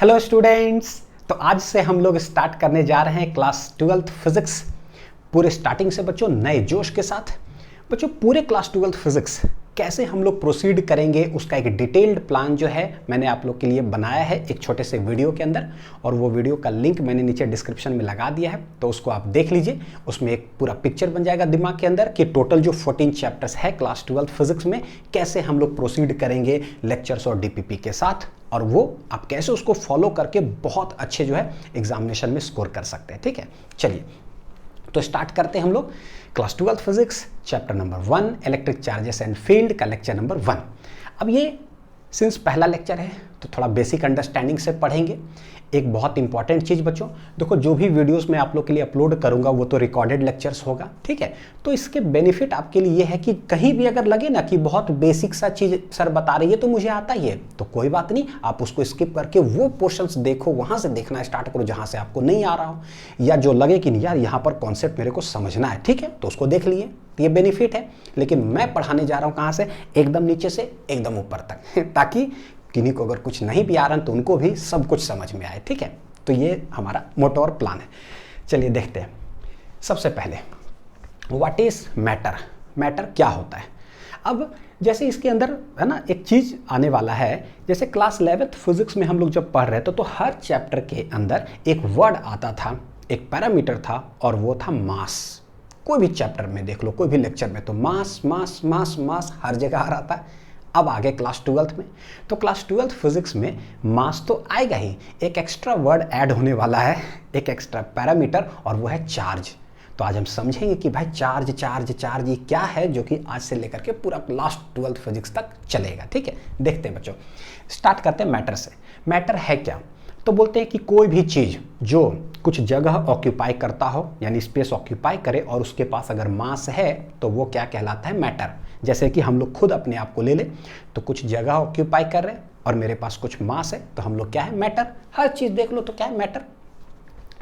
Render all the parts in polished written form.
Hello students. तो आज से हम लोग स्टार्ट करने जा रहे हैं क्लास 12th फिजिक्स पूरे स्टार्टिंग से बच्चों नए जोश के साथ। बच्चों पूरे क्लास 12th फिजिक्स कैसे हम लोग प्रोसीड करेंगे उसका एक डिटेल्ड प्लान जो है मैंने आप लोग के लिए बनाया है एक छोटे से वीडियो के अंदर, और वो वीडियो का लिंक मैंने नीचे डिस्क्रिप्शन में लगा दिया है, तो उसको आप देख लीजिए। उसमें एक पूरा पिक्चर बन जाएगा दिमाग के अंदर कि टोटल जो 14 चैप्टर्स है क्लास 12th फिजिक्स में कैसे हम लोग प्रोसीड करेंगे लेक्चर्स और डीपीपी के साथ, और वो आप कैसे उसको फॉलो करके बहुत अच्छे जो है एग्जामिनेशन में स्कोर कर सकते हैं। ठीक है, चलिए तो स्टार्ट करते हैं हम लोग class 12th physics chapter number 1 electric charges and field का लेक्चर नंबर 1। अब ये सिंस पहला लेक्चर है तो थोड़ा बेसिक अंडरस्टैंडिंग से पढ़ेंगे। एक बहुत इंपॉर्टेंट चीज़ बच्चों, देखो जो भी वीडियोस मैं आप लोग के लिए अपलोड करूंगा वो तो रिकॉर्डेड लेक्चर्स होगा, ठीक है। तो इसके बेनिफिट आपके लिए ये है कि कहीं भी अगर लगे ना कि बहुत बेसिक सा चीज़ सर बता रही है तो मुझे आता ही है, तो कोई बात नहीं, आप उसको स्किप करके वो पोर्शंस देखो, वहाँ से देखना स्टार्ट करो जहाँ से आपको नहीं आ रहा हो, या जो लगे कि यार यहाँ पर कॉन्सेप्ट मेरे को समझना है, ठीक है, तो उसको देख लिए, ये बेनिफिट है। लेकिन मैं पढ़ाने जा रहा हूँ कहाँ से, एकदम नीचे से एकदम ऊपर तक ताकि किन्हीं को अगर कुछ नहीं भी आ रहा तो उनको भी सब कुछ समझ में आए, ठीक है। तो ये हमारा मोटो और प्लान है। चलिए देखते हैं। सबसे पहले व्हाट इज मैटर, मैटर क्या होता है। अब जैसे इसके अंदर है ना एक चीज़ आने वाला है, जैसे क्लास 11th फिजिक्स में हम लोग जब पढ़ रहे थे तो हर चैप्टर के अंदर एक वर्ड आता था, एक पैरामीटर था, और वो था मास। कोई भी चैप्टर में देख लो, कोई भी लेक्चर में, तो मास मास मास मास हर जगह आ रहा था। अब आगे क्लास 12th में, तो क्लास 12th फिजिक्स में मास तो आएगा ही, एक एक्स्ट्रा वर्ड ऐड होने वाला है, एक एक्स्ट्रा पैरामीटर, और वो है चार्ज। तो आज हम समझेंगे कि भाई चार्ज चार्ज चार्ज ये क्या है, जो कि आज से लेकर के पूरा क्लास 12th फिजिक्स तक चलेगा, ठीक है। देखते हैं बच्चों, स्टार्ट करते हैं मैटर से। मैटर है क्या, तो बोलते हैं कि कोई भी चीज़ जो कुछ जगह ऑक्यूपाई करता हो, यानी स्पेस ऑक्यूपाई करे, और उसके पास अगर मास है तो वो क्या कहलाता है, मैटर। जैसे कि हम लोग खुद अपने आप को ले ले, तो कुछ जगह ऑक्यूपाई कर रहे हैं और मेरे पास कुछ मास है, तो हम लोग क्या है, मैटर। हर चीज़ देख लो तो क्या है, मैटर।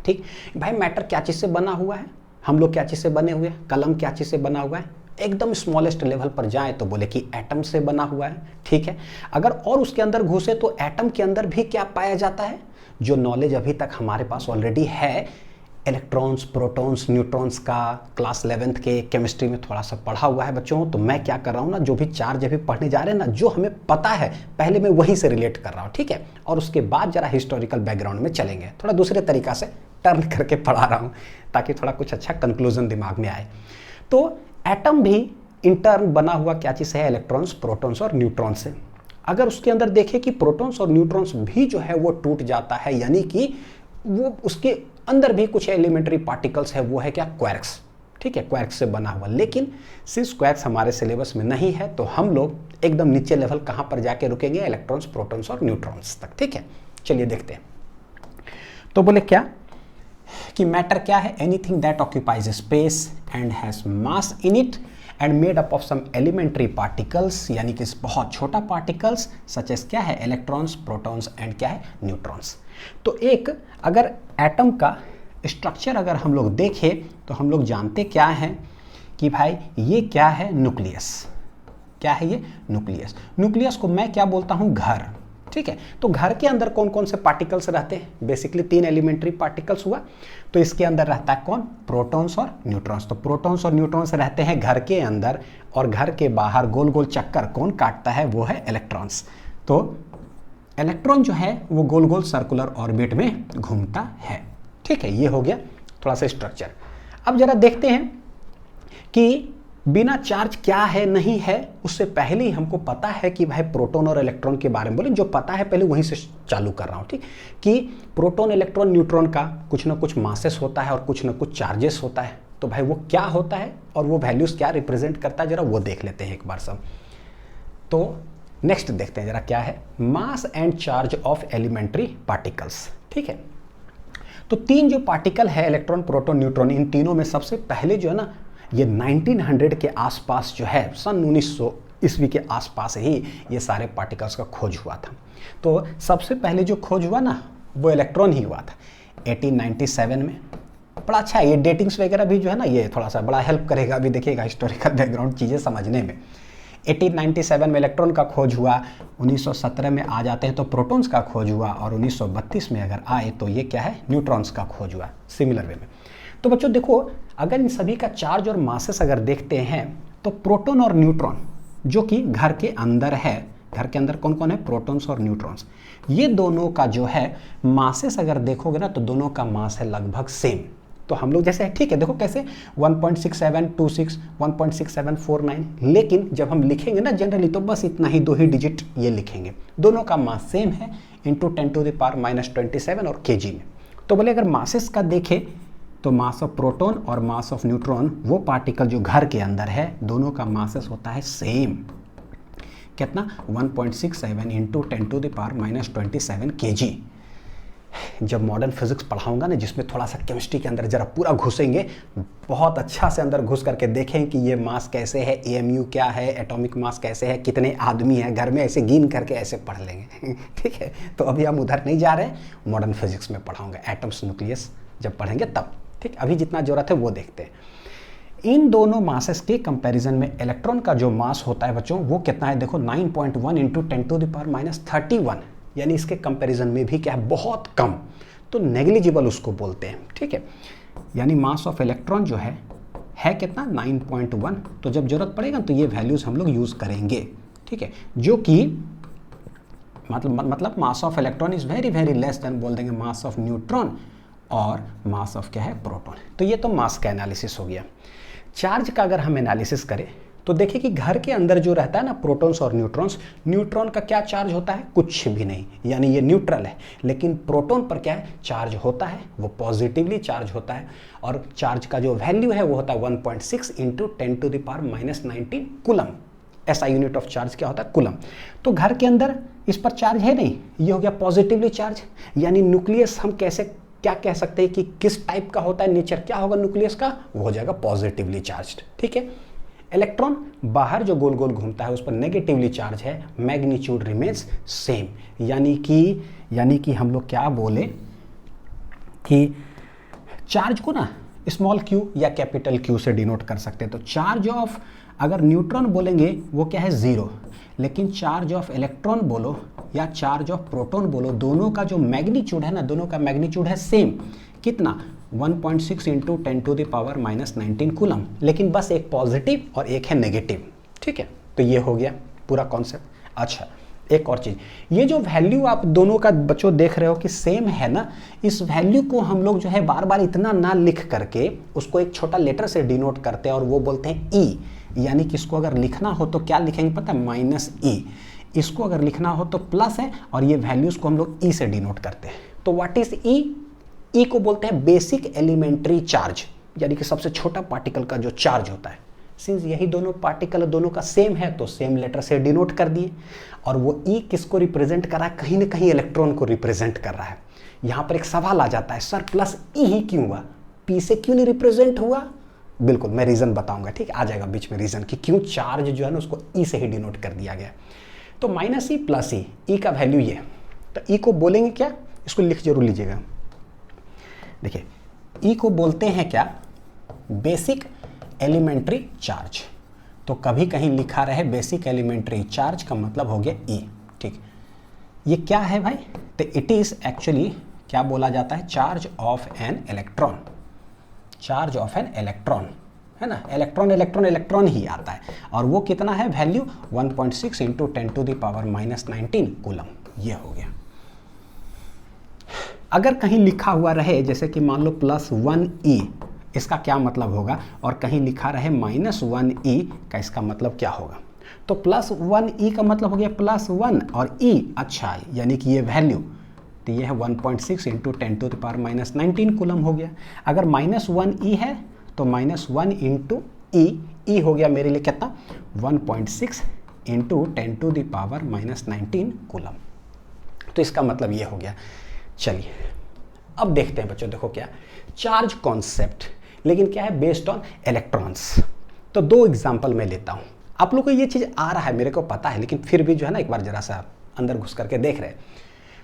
ठीक भाई, मैटर क्या चीज़ से बना हुआ है, हम लोग क्या चीज़ से बने हुए हैं, कलम क्या चीज़ से बना हुआ है, एकदम स्मॉलेस्ट लेवल पर जाए तो बोले कि एटम से बना हुआ है, ठीक है। अगर और उसके अंदर घुसे तो एटम के अंदर भी क्या पाया जाता है, जो नॉलेज अभी तक हमारे पास ऑलरेडी है, इलेक्ट्रॉन्स, प्रोटॉन्स, न्यूट्रॉन्स का क्लास 11th के केमिस्ट्री में थोड़ा सा पढ़ा हुआ है बच्चों। तो मैं क्या कर रहा हूँ ना, जो भी चार्ज अभी पढ़ने जा रहे हैं ना, जो हमें पता है पहले मैं वहीं से रिलेट कर रहा हूँ, ठीक है। और उसके बाद जरा हिस्टोरिकल बैकग्राउंड में चलेंगे, थोड़ा दूसरे तरीका से टर्न करके पढ़ा रहा हूँ ताकि थोड़ा कुछ अच्छा कंक्लूजन दिमाग में आए। तो एटम भी इंटर्न बना हुआ क्या चीज़ है, इलेक्ट्रॉन्स, प्रोटॉन्स और न्यूट्रॉन्स से। अगर उसके अंदर देखें कि प्रोटॉन्स और न्यूट्रॉन्स भी जो है वो टूट जाता है, यानी कि वो उसके अंदर भी कुछ एलिमेंट्री पार्टिकल्स है, वो है क्या, क्वार्क्स, ठीक है, क्वार्क्स से बना हुआ। लेकिन सिंस क्वार्क्स हमारे सिलेबस में नहीं है तो हम लोग एकदम नीचे लेवल कहाँ पर जाके रुकेंगे, इलेक्ट्रॉन्स, प्रोटॉन्स और न्यूट्रॉन्स तक, ठीक है। चलिए देखते हैं। तो बोले क्या कि मैटर क्या है, anything that occupies space and has mass in it and made up of some elementary particles, यानी कि बहुत छोटा पार्टिकल्स सच एस क्या है, इलेक्ट्रॉन्स, प्रोटॉन्स एंड क्या है, न्यूट्रॉन्स। तो एक अगर एटम का स्ट्रक्चर अगर हम लोग देखें तो हम लोग जानते क्या है कि भाई ये क्या है, न्यूक्लियस। क्या है ये, न्यूक्लियस। न्यूक्लियस को मैं क्या बोलता हूँ, घर, ठीक है। तो घर के अंदर कौन कौन से पार्टिकल्स रहते हैं, बेसिकली 3 एलिमेंट्री पार्टिकल्स हुआ। तो इसके अंदर रहता है कौन, प्रोटॉन्स और न्यूट्रॉन्स। तो प्रोटॉन्स और न्यूट्रॉन्स रहते हैं घर के अंदर, और घर के बाहर गोल गोल चक्कर कौन काटता है, वो है इलेक्ट्रॉन्स। तो इलेक्ट्रॉन जो है वो गोल गोल सर्कुलर ऑर्बिट में घूमता है, ठीक है। ये हो गया थोड़ा सा स्ट्रक्चर। अब जरा देखते हैं कि बिना चार्ज क्या है नहीं है, उससे पहले ही हमको पता है कि भाई प्रोटॉन और इलेक्ट्रॉन के बारे में बोले, जो पता है पहले वहीं से चालू कर रहा हूँ, ठीक, कि प्रोटॉन, इलेक्ट्रॉन, न्यूट्रॉन का कुछ ना कुछ मासेस होता है और कुछ ना कुछ चार्जेस होता है। तो भाई वो क्या होता है और वो वैल्यूज क्या रिप्रेजेंट करता है, जरा वो देख लेते हैं एक बार सब। तो नेक्स्ट देखते हैं जरा क्या है, mass and charge of elementary particles, ठीक है। तो 3 जो पार्टिकल है, इलेक्ट्रॉन, प्रोटॉन, न्यूट्रॉन, इन तीनों में सबसे पहले जो है ना, ये 1900 के आसपास जो है, सन 1900 ईस्वी के आसपास ही ये सारे पार्टिकल्स का खोज हुआ था। तो सबसे पहले जो खोज हुआ ना, वो इलेक्ट्रॉन ही हुआ था 1897 में। बड़ा अच्छा है ये डेटिंग्स वगैरह भी जो है ना, ये थोड़ा सा बड़ा हेल्प करेगा, अभी देखिएगा हिस्टोरिकल बैकग्राउंड चीज़ें समझने में। 1897 में इलेक्ट्रॉन का खोज हुआ, 1917 में आ जाते हैं तो प्रोटॉन्स का खोज हुआ, और 1932 में अगर आए तो ये क्या है, न्यूट्रॉन्स का खोज हुआ, सिमिलर वे में। तो बच्चों देखो, अगर इन सभी का चार्ज और मासेस अगर देखते हैं तो प्रोटॉन और न्यूट्रॉन जो कि घर के अंदर है, घर के अंदर कौन कौन है, प्रोटॉन्स और न्यूट्रॉन्स, ये दोनों का जो है मासेस अगर देखोगे ना तो दोनों का मास है लगभग सेम। तो हम लोग जैसे ठीक है, देखो कैसे 1.6726, 1.6749, लेकिन जब हम लिखेंगे ना जनरली तो बस इतना ही, 2 ही डिजिट ये लिखेंगे, दोनों का मास सेम है, इंटू 10⁻⁻27 और केजी में। तो बोले अगर मासेस का देखें तो मास ऑफ प्रोटॉन और मास ऑफ न्यूट्रॉन, वो पार्टिकल जो घर के अंदर है, दोनों का मासेस होता है सेम। कितना, 1.67 इंटू 10⁻⁻27 केजी। जब मॉडर्न फिजिक्स पढ़ाऊंगा ना, जिसमें थोड़ा सा केमिस्ट्री के अंदर जरा पूरा घुसेंगे, बहुत अच्छा से अंदर घुस करके देखें कि ये मास कैसे है, एएमयू क्या है, एटॉमिक मास कैसे है, कितने आदमी हैं घर में, ऐसे गिन करके ऐसे पढ़ लेंगे ठीक है। तो अभी हम उधर नहीं जा रहे हैं, मॉडर्न फिजिक्स में पढ़ाऊंगा, एटम्स न्यूक्लियस जब पढ़ेंगे तब, ठीक। अभी जितना जरूरत है वो देखते हैं। इन दोनों मासेस के कंपैरिजन में इलेक्ट्रॉन का जो मास होता है बच्चों, वो कितना है, देखो 9.1 इंटू 10⁻⁻31, यानी इसके कंपैरिजन में भी क्या है, बहुत कम, तो नेग्लिजिबल उसको बोलते हैं, ठीक है। यानी मास ऑफ इलेक्ट्रॉन जो है कितना, 9.1। तो जब जरूरत पड़ेगा तो ये वैल्यूज हम लोग यूज करेंगे, ठीक है, जो कि मतलब mass of electron is very very less than बोल देंगे मास ऑफ न्यूट्रॉन और मास ऑफ क्या है, प्रोटॉन। तो ये तो मास का एनालिसिस हो गया। चार्ज का अगर हम एनालिसिस करें तो देखिए कि घर के अंदर जो रहता है ना, प्रोटॉन्स और न्यूट्रॉन्स, न्यूट्रॉन का क्या चार्ज होता है, कुछ भी नहीं, यानी ये न्यूट्रल है। लेकिन प्रोटॉन पर क्या है, चार्ज होता है, वो पॉजिटिवली चार्ज होता है, और चार्ज का जो वैल्यू है वो होता है 1.6 इंटू 10⁻⁻19 कूलम। ऐसा यूनिट ऑफ चार्ज क्या होता है, कूलम। तो घर के अंदर इस पर चार्ज है नहीं, ये हो गया पॉजिटिवली चार्ज। यानी न्यूक्लियस हम कैसे क्या कह सकते हैं कि किस टाइप का होता है, नेचर क्या होगा न्यूक्लियस का, वो हो जाएगा पॉजिटिवली चार्ज्ड, ठीक है। इलेक्ट्रॉन बाहर जो गोल गोल घूमता है उस पर नेगेटिवली चार्ज है, मैग्नीट्यूड रिमेन्स सेम। यानी कि हम लोग क्या बोले कि चार्ज को ना स्मॉल क्यू या कैपिटल क्यू से डिनोट कर सकते हैं। तो चार्ज ऑफ अगर न्यूट्रॉन बोलेंगे वो क्या है, 0, लेकिन चार्ज ऑफ इलेक्ट्रॉन बोलो या चार्ज ऑफ प्रोटॉन बोलो, दोनों का जो मैग्नीट्यूड है ना, दोनों का मैग्नीट्यूड है सेम। कितना, 1.6 इंटू 10⁻⁻19 कूलम, लेकिन बस एक पॉजिटिव और एक है नेगेटिव, ठीक है। तो ये हो गया पूरा कॉन्सेप्ट। अच्छा, एक और चीज़, ये जो वैल्यू आप दोनों का बच्चों देख रहे हो कि सेम है ना, इस वैल्यू को हम लोग जो है बार बार इतना ना लिख करके उसको एक छोटा लेटर से डिनोट करते हैं, और वो बोलते हैं ई। यानी कि इसको अगर लिखना हो तो क्या लिखेंगे पता है, -e। इसको अगर लिखना हो तो प्लस है, और ये वैल्यूज को हम लोग ई से डिनोट करते हैं। तो व्हाट इज ई? ई को बोलते हैं बेसिक एलिमेंट्री चार्ज, यानी कि सबसे छोटा पार्टिकल का जो चार्ज होता है। सिंस यही दोनों पार्टिकल दोनों का सेम है तो सेम लेटर से डिनोट कर दिए। और वो ई किसको रिप्रेजेंट कर रहा है, कहीं ना कहीं इलेक्ट्रॉन को रिप्रेजेंट कर रहा है। यहाँ पर एक सवाल आ जाता है, सर प्लस ई ही क्यों हुआ, पी से क्यों नहीं रिप्रेजेंट हुआ? बिल्कुल मैं रीजन बताऊंगा, ठीक, आ जाएगा बीच में रीजन कि क्यों चार्ज जो है ना उसको ई से ही डिनोट कर दिया गया। तो -e प्लस ई का वैल्यू ये, तो ई को बोलेंगे क्या, इसको लिख जरूर लीजिएगा। देखिए ई को बोलते हैं क्या, बेसिक एलिमेंट्री चार्ज। तो कभी कहीं लिखा रहे बेसिक एलिमेंट्री चार्ज का मतलब हो गया ई, ठीक। ये क्या है भाई, तो इट इज एक्चुअली क्या बोला जाता है, charge of an electron. Charge of an electron है ना, इलेक्ट्रॉन इलेक्ट्रॉन इलेक्ट्रॉन ही आता है, और वो कितना है वैल्यू 1.6 इंटू 10⁻⁻19 कूलम। ये हो गया। अगर कहीं लिखा हुआ रहे जैसे कि मान लो +1e, इसका क्या मतलब होगा, और कहीं लिखा रहे -1e का इसका मतलब क्या होगा। तो +1e का मतलब हो गया +1 और e, अच्छा यानी कि ये वैल्यू, तो ये है 1.6 इंटू 10⁻⁻19 कूलम हो गया। अगर -1e है तो -1 इंटू ई हो गया मेरे लिए कितना, 1.6 इंटू 10⁻⁻19 कूलम। तो इसका मतलब ये हो गया। चलिए अब देखते हैं बच्चों, देखो क्या चार्ज कॉन्सेप्ट, लेकिन क्या है बेस्ड ऑन इलेक्ट्रॉन्स। तो 2 एग्जांपल मैं लेता हूं, आप लोग को ये चीज आ रहा है मेरे को पता है, लेकिन फिर भी जो है ना एक बार जरा सा अंदर घुस करके देख रहे हैं।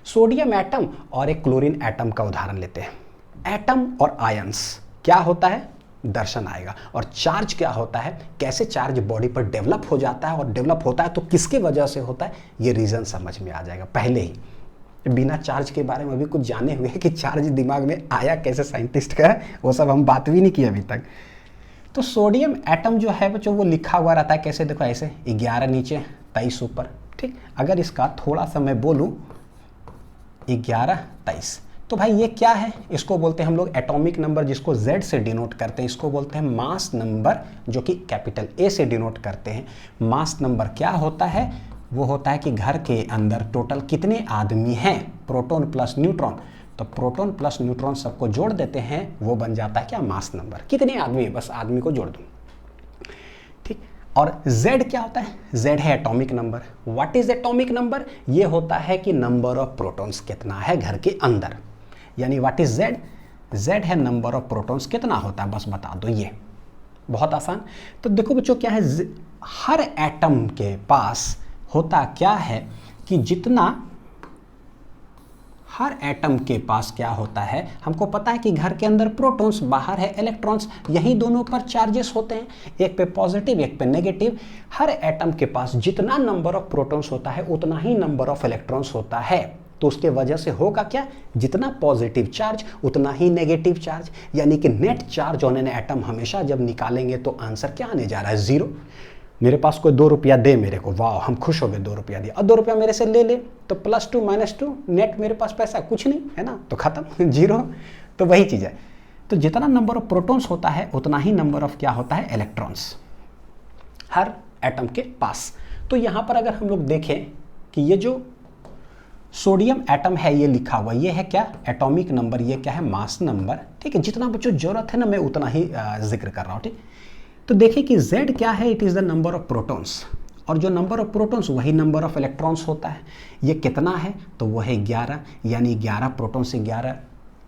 सोडियम एटम और एक क्लोरीन एटम का उदाहरण लेते हैं। एटम और आयंस क्या होता है, दर्शन आएगा। और चार्ज क्या होता है, कैसे चार्ज बॉडी पर डेवलप हो जाता है, और डेवलप होता है तो किसके वजह से होता है, ये रीज़न समझ में आ जाएगा पहले ही। बिना चार्ज के बारे में अभी कुछ जाने हुए कि चार्ज दिमाग में आया कैसे साइंटिस्ट का, वो सब हम बात भी नहीं की अभी तक। तो सोडियम एटम जो है बच्चों वो लिखा हुआ रहता है कैसे, देखो ऐसे 11 नीचे 23 ऊपर, ठीक। अगर इसका थोड़ा सा मैं बोलूँ 11 23, तो भाई ये क्या है, इसको बोलते हैं हम लोग एटॉमिक नंबर, जिसको Z से डिनोट करते हैं, इसको बोलते हैं मास नंबर, जो कि कैपिटल A से डिनोट करते हैं। मास नंबर क्या होता है, वो होता है कि घर के अंदर टोटल कितने आदमी हैं, प्रोटॉन प्लस न्यूट्रॉन। तो प्रोटॉन प्लस न्यूट्रॉन सबको जोड़ देते हैं, वो बन जाता है क्या, मास नंबर। कितने आदमी, बस आदमी को जोड़ दूँ, ठीक। और Z क्या होता है, Z है atomic number. What is atomic number, ये होता है कि नंबर ऑफ प्रोटॉन्स कितना है घर के अंदर, यानी व्हाट इज Z, Z है नंबर ऑफ प्रोटॉन्स कितना होता है, बस बता दो, ये बहुत आसान। तो देखो बच्चों क्या है, हर एटम के पास होता क्या है कि जितना, हर एटम के पास क्या होता है, हमको पता है कि घर के अंदर प्रोटॉन्स, बाहर है इलेक्ट्रॉन्स, यही दोनों पर चार्जेस होते हैं, एक पे पॉजिटिव एक पे नेगेटिव। हर एटम के पास जितना नंबर ऑफ प्रोटॉन्स होता है उतना ही नंबर ऑफ इलेक्ट्रॉन्स होता है। तो उसके वजह से होगा क्या, जितना पॉजिटिव चार्ज उतना ही नेगेटिव चार्ज, यानी कि net charge on an atom हमेशा जब निकालेंगे तो आंसर क्या आने जा रहा है, 0। मेरे पास कोई 2 रुपया दे मेरे को, वाह हम खुश हो गए, 2 रुपया दिया, और 2 रुपया मेरे से ले ले तो +2 -2, नेट मेरे पास पैसा कुछ नहीं है ना, तो खत्म 0। तो वही चीज़ है, तो जितना नंबर ऑफ प्रोटॉन्स होता है उतना ही नंबर ऑफ क्या होता है, इलेक्ट्रॉन्स हर एटम के पास। तो यहाँ पर अगर हम लोग देखें कि ये जो सोडियम एटम है ये लिखा हुआ, ये है क्या, एटॉमिक नंबर, ये क्या है, मास नंबर, ठीक है। जितना बच्चों जरूरत है ना मैं उतना ही जिक्र कर रहा हूँ, ठीक। तो देखिए कि Z क्या है, it is the number of protons, और जो नंबर ऑफ प्रोटॉन्स वही नंबर ऑफ इलेक्ट्रॉन्स होता है। ये कितना है, तो वो है 11, यानी 11 प्रोटॉन से 11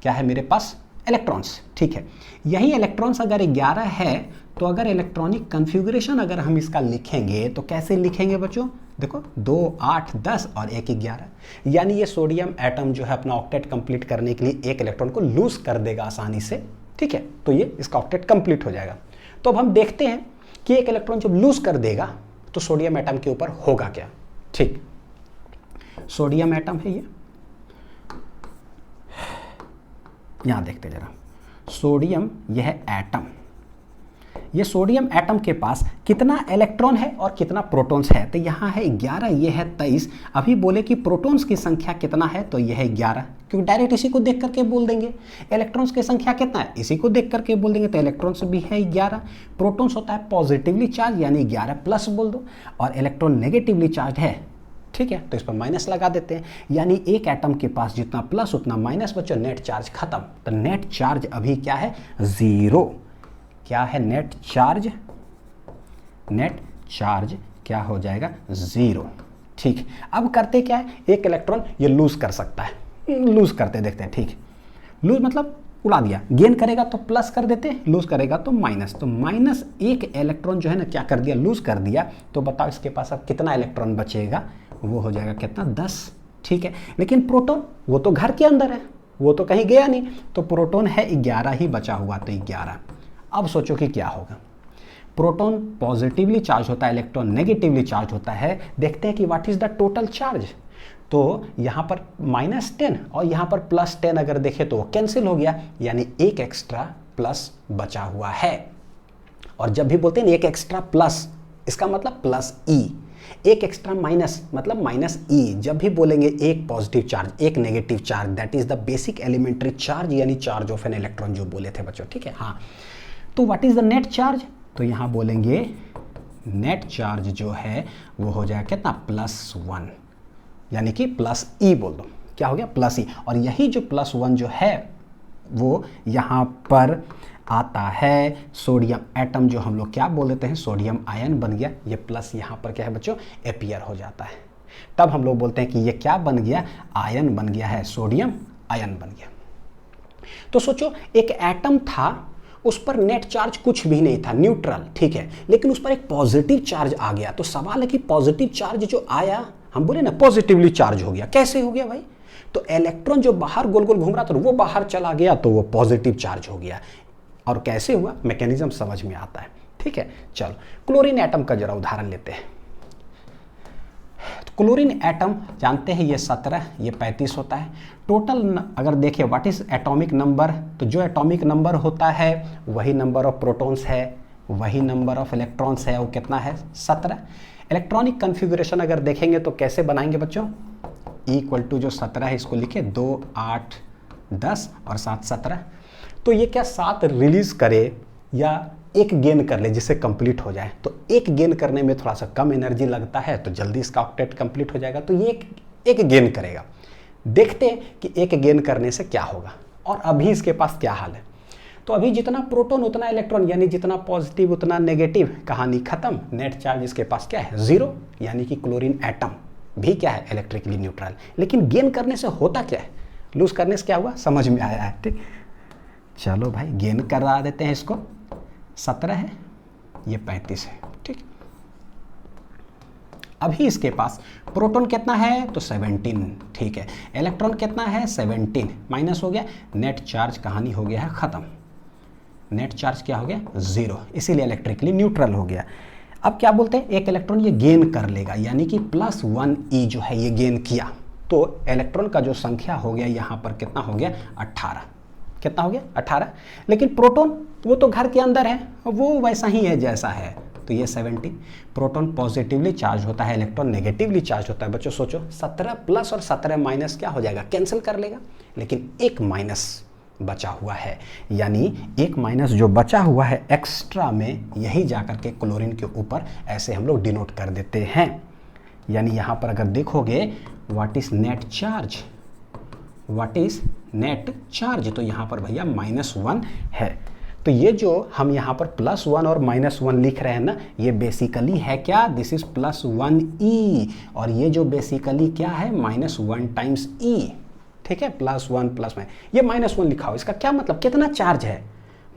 क्या है मेरे पास, इलेक्ट्रॉन्स, ठीक है। यही इलेक्ट्रॉन्स अगर 11 है, तो अगर इलेक्ट्रॉनिक कन्फिगरेशन अगर हम इसका लिखेंगे तो कैसे लिखेंगे बच्चों, देखो 2 8 10 और 1 11, यानी ये सोडियम एटम जो है अपना ऑक्टेट कंप्लीट करने के लिए एक इलेक्ट्रॉन को लूज कर देगा आसानी से, ठीक है। तो ये इसका ऑक्टेट कंप्लीट हो जाएगा। तो अब हम देखते हैं कि एक इलेक्ट्रॉन जब लूज कर देगा तो सोडियम एटम के ऊपर होगा क्या, ठीक। सोडियम एटम है ये, यहां देखते जरा, सोडियम यह है एटम, ये सोडियम एटम के पास कितना इलेक्ट्रॉन है और कितना प्रोटॉन्स है, तो यहाँ है 11, ये है 23। अभी बोले कि प्रोटॉन्स की संख्या कितना है, तो यह है 11, क्योंकि डायरेक्ट इसी को देख करके बोल देंगे। इलेक्ट्रॉन्स की संख्या कितना है, इसी को देख करके बोल देंगे, तो इलेक्ट्रॉन्स भी है 11। प्रोटॉन्स होता है पॉजिटिवली चार्ज, यानी 11 प्लस बोल दो, और इलेक्ट्रॉन नेगेटिवली चार्ज है, ठीक है, तो इस पर माइनस लगा देते हैं, यानी एक एटम के पास जितना प्लस उतना माइनस, बच्चों नेट चार्ज खत्म। तो नेट चार्ज अभी क्या है, 0। क्या है नेट चार्ज, नेट चार्ज क्या हो जाएगा, 0, ठीक। अब करते क्या है, एक इलेक्ट्रॉन ये लूज कर सकता है, लूज करते देखते हैं, ठीक। लूज मतलब उड़ा दिया, गेन करेगा तो प्लस कर देते, लूज करेगा तो माइनस, तो -1 इलेक्ट्रॉन जो है ना क्या कर दिया, लूज कर दिया। तो बताओ इसके पास अब कितना इलेक्ट्रॉन बचेगा, वो हो जाएगा कितना, 10, ठीक है। लेकिन प्रोटॉन वो तो घर के अंदर है, वो तो कहीं गया नहीं, तो प्रोटॉन है 11 ही बचा हुआ, तो 11। अब सोचो कि क्या होगा, प्रोटॉन पॉजिटिवली चार्ज होता है, इलेक्ट्रॉन नेगेटिवली चार्ज होता है। देखते हैं कि what is the total charge. तो यहाँ पर -10 और यहाँ पर +10 अगर देखें तो वो कैंसिल हो गया, यानी एक एक्स्ट्रा प्लस बचा हुआ है। और जब भी बोलते हैं एक एक्स्ट्रा प्लस, इसका मतलब +E, एक एक्स्ट्रा माइनस मतलब -E। जब भी बोलेंगे एक पॉजिटिव चार्ज एक negative charge, that is the basic elementary charge, यानी चार्ज ऑफ एन इलेक्ट्रॉन जो बोले थे बच्चों, ठीक है। हाँ, तो what is the net charge, तो यहाँ बोलेंगे नेट चार्ज जो है वो हो जाएगा कितना, +1, यानी कि +E बोल दो, क्या हो गया, +E। और यही जो +1 जो है वो यहाँ पर आता है सोडियम एटम, जो हम लोग क्या बोल देते हैं, सोडियम आयन बन गया। ये प्लस यहाँ पर क्या है बच्चों, अपीयर हो जाता है, तब हम लोग बोलते हैं कि ये क्या बन गया, आयन बन गया है, सोडियम आयन बन गया। तो सोचो एक एटम था, उस पर नेट चार्ज कुछ भी नहीं था, न्यूट्रल, ठीक है, लेकिन उस पर एक पॉजिटिव चार्ज आ गया। तो सवाल है कि पॉजिटिव चार्ज जो आया, हम बोले ना पॉजिटिवली चार्ज हो गया, कैसे हो गया भाई, तो इलेक्ट्रॉन जो बाहर गोल गोल घूम रहा था वो बाहर चला गया, तो वो पॉजिटिव चार्ज हो गया। और कैसे हुआ मैकेनिज्म समझ में आता है। ठीक है, चलो क्लोरीन एटम का जरा उदाहरण लेते हैं। तो क्लोरीन एटम जानते हैं ये 17, ये 35 होता है। टोटल अगर देखें व्हाट इज एटॉमिक नंबर, तो जो एटॉमिक नंबर होता है वही नंबर ऑफ प्रोटॉन्स है, वही नंबर ऑफ इलेक्ट्रॉन्स है, वो कितना है 17। इलेक्ट्रॉनिक कन्फिगुरेशन अगर देखेंगे तो कैसे बनाएंगे बच्चों, इक्वल टू जो 17 है इसको लिखे 2 8 10 और 7 17। तो ये क्या 7 रिलीज करे या एक गेन कर ले जिससे कंप्लीट हो जाए। तो एक गेन करने में थोड़ा सा कम एनर्जी लगता है तो जल्दी इसका ऑक्टेट कंप्लीट हो जाएगा। तो ये एक गेन करेगा। देखते हैं कि एक गेन करने से क्या होगा। और अभी इसके पास क्या हाल है, तो अभी जितना प्रोटॉन उतना इलेक्ट्रॉन, यानी जितना पॉजिटिव उतना नेगेटिव, कहानी खत्म। नेट चार्ज इसके पास क्या है 0, यानी कि क्लोरीन एटम भी क्या है इलेक्ट्रिकली न्यूट्रल। लेकिन गेन करने से होता क्या है, लूज करने से क्या हुआ समझ में आया है। ठीक, चलो भाई गेन करा देते हैं इसको। 17 है, ये 35 है। ठीक, अभी इसके पास प्रोटॉन कितना है तो 17। ठीक है, इलेक्ट्रॉन कितना है 17, माइनस हो गया, नेट चार्ज कहानी हो गया है खत्म। नेट चार्ज क्या हो गया 0, इसीलिए इलेक्ट्रिकली न्यूट्रल हो गया। अब क्या बोलते हैं, एक इलेक्ट्रॉन ये गेन कर लेगा, यानी कि +1e जो है ये गेन किया, तो इलेक्ट्रॉन का जो संख्या हो गया यहाँ पर कितना हो गया 18। कितना हो गया 18। लेकिन प्रोटॉन वो तो घर के अंदर है, वो वैसा ही है जैसा है, तो ये 17। प्रोटॉन पॉजिटिवली चार्ज होता है, इलेक्ट्रॉन नेगेटिवली चार्ज होता है। बच्चों सोचो 17 प्लस और 17 माइनस क्या हो जाएगा, कैंसिल कर लेगा। लेकिन एक माइनस बचा हुआ है, यानी एक माइनस जो बचा हुआ है एक्स्ट्रा में, यही जाकर के क्लोरीन के ऊपर ऐसे हम लोग डिनोट कर देते हैं। यानी यहाँ पर अगर देखोगे what is net charge, what is net charge, तो यहाँ पर भैया -1 है। तो ये जो हम यहाँ पर +1 और -1 लिख रहे हैं ना, ये बेसिकली है क्या, दिस इज +1e, और ये जो बेसिकली क्या है -1 टाइम्स e। ठीक है, +1 +1, ये -1 लिखा हो, इसका क्या मतलब, कितना चार्ज है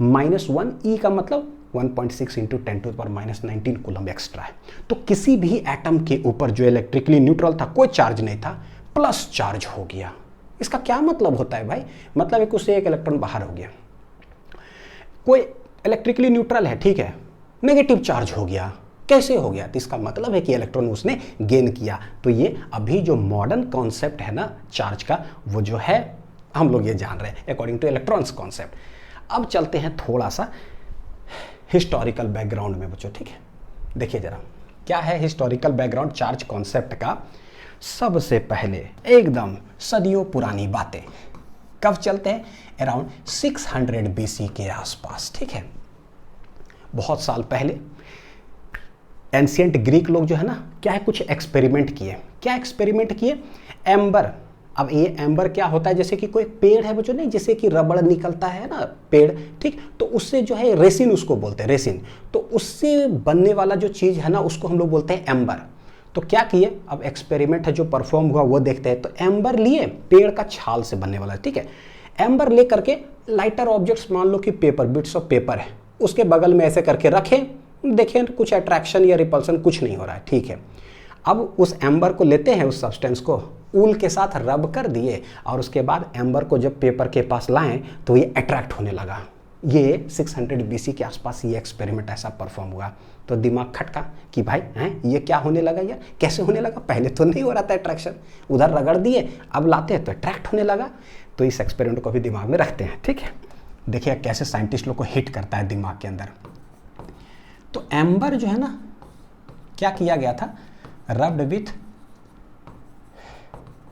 -1e का मतलब 1.6 × 10⁻⁻19 कूलम एक्स्ट्रा है। तो किसी भी एटम के ऊपर जो इलेक्ट्रिकली न्यूट्रल था, कोई चार्ज नहीं था, प्लस चार्ज हो गया। इसका क्या मतलब होता है भाई, मतलब एक उससे एक इलेक्ट्रॉन बाहर हो गया। कोई इलेक्ट्रिकली न्यूट्रल है, ठीक है, नेगेटिव चार्ज हो गया, कैसे हो गया, तो इसका मतलब है कि इलेक्ट्रॉन उसने गेन किया। तो ये अभी जो मॉडर्न कॉन्सेप्ट है ना चार्ज का, वो जो है हम लोग ये जान रहे हैं अकॉर्डिंग टू इलेक्ट्रॉन्स कॉन्सेप्ट। अब चलते हैं थोड़ा सा हिस्टोरिकल बैकग्राउंड में बच्चों। ठीक है, देखिए जरा क्या है हिस्टोरिकल बैकग्राउंड चार्ज कॉन्सेप्ट का। सबसे पहले एकदम सदियों पुरानी बातें, कब चलते हैं, अराउंड 600 BC के आसपास। ठीक है, बहुत साल पहले एंशिएंट ग्रीक लोग जो है ना, क्या है, कुछ एक्सपेरिमेंट किए। क्या एक्सपेरिमेंट किए, एम्बर। अब ये एम्बर क्या होता है, जैसे कि कोई पेड़ है बच्चों, नहीं जैसे कि रबड़ निकलता है ना पेड़, ठीक, तो उससे जो है रेसिन उसको बोलते हैं, रेसिन। तो उससे बनने वाला जो चीज़ है ना उसको हम लोग बोलते हैं एम्बर। तो क्या किए, अब एक्सपेरिमेंट है जो परफॉर्म हुआ वो देखते हैं। तो एम्बर लिए, पेड़ का छाल से बनने वाला, ठीक है, एम्बर ले करके लाइटर ऑब्जेक्ट्स, मान लो कि पेपर, बिट्स ऑफ पेपर है, उसके बगल में ऐसे करके रखें, देखें कुछ अट्रैक्शन या रिपल्सन कुछ नहीं हो रहा है। ठीक है, अब उस एम्बर को लेते हैं, उस सब्सटेंस को ऊल के साथ रब कर दिए, और उसके बाद एम्बर को जब पेपर के पास लाएं तो ये अट्रैक्ट होने लगा। ये 600 BC के आसपास ये एक्सपेरिमेंट ऐसा परफॉर्म हुआ। तो दिमाग खटका कि भाई हैं ये क्या होने लगा यार, कैसे होने लगा, पहले तो नहीं हो रहा था अट्रैक्शन, उधर रगड़ दिए, अब लाते हैं तो अट्रैक्ट होने लगा। तो इस एक्सपेरिमेंट को भी दिमाग में रखते हैं। ठीक है, देखिए कैसे साइंटिस्ट लोग को हिट करता है दिमाग के अंदर। तो एम्बर जो है ना, क्या किया गया था, rubbed with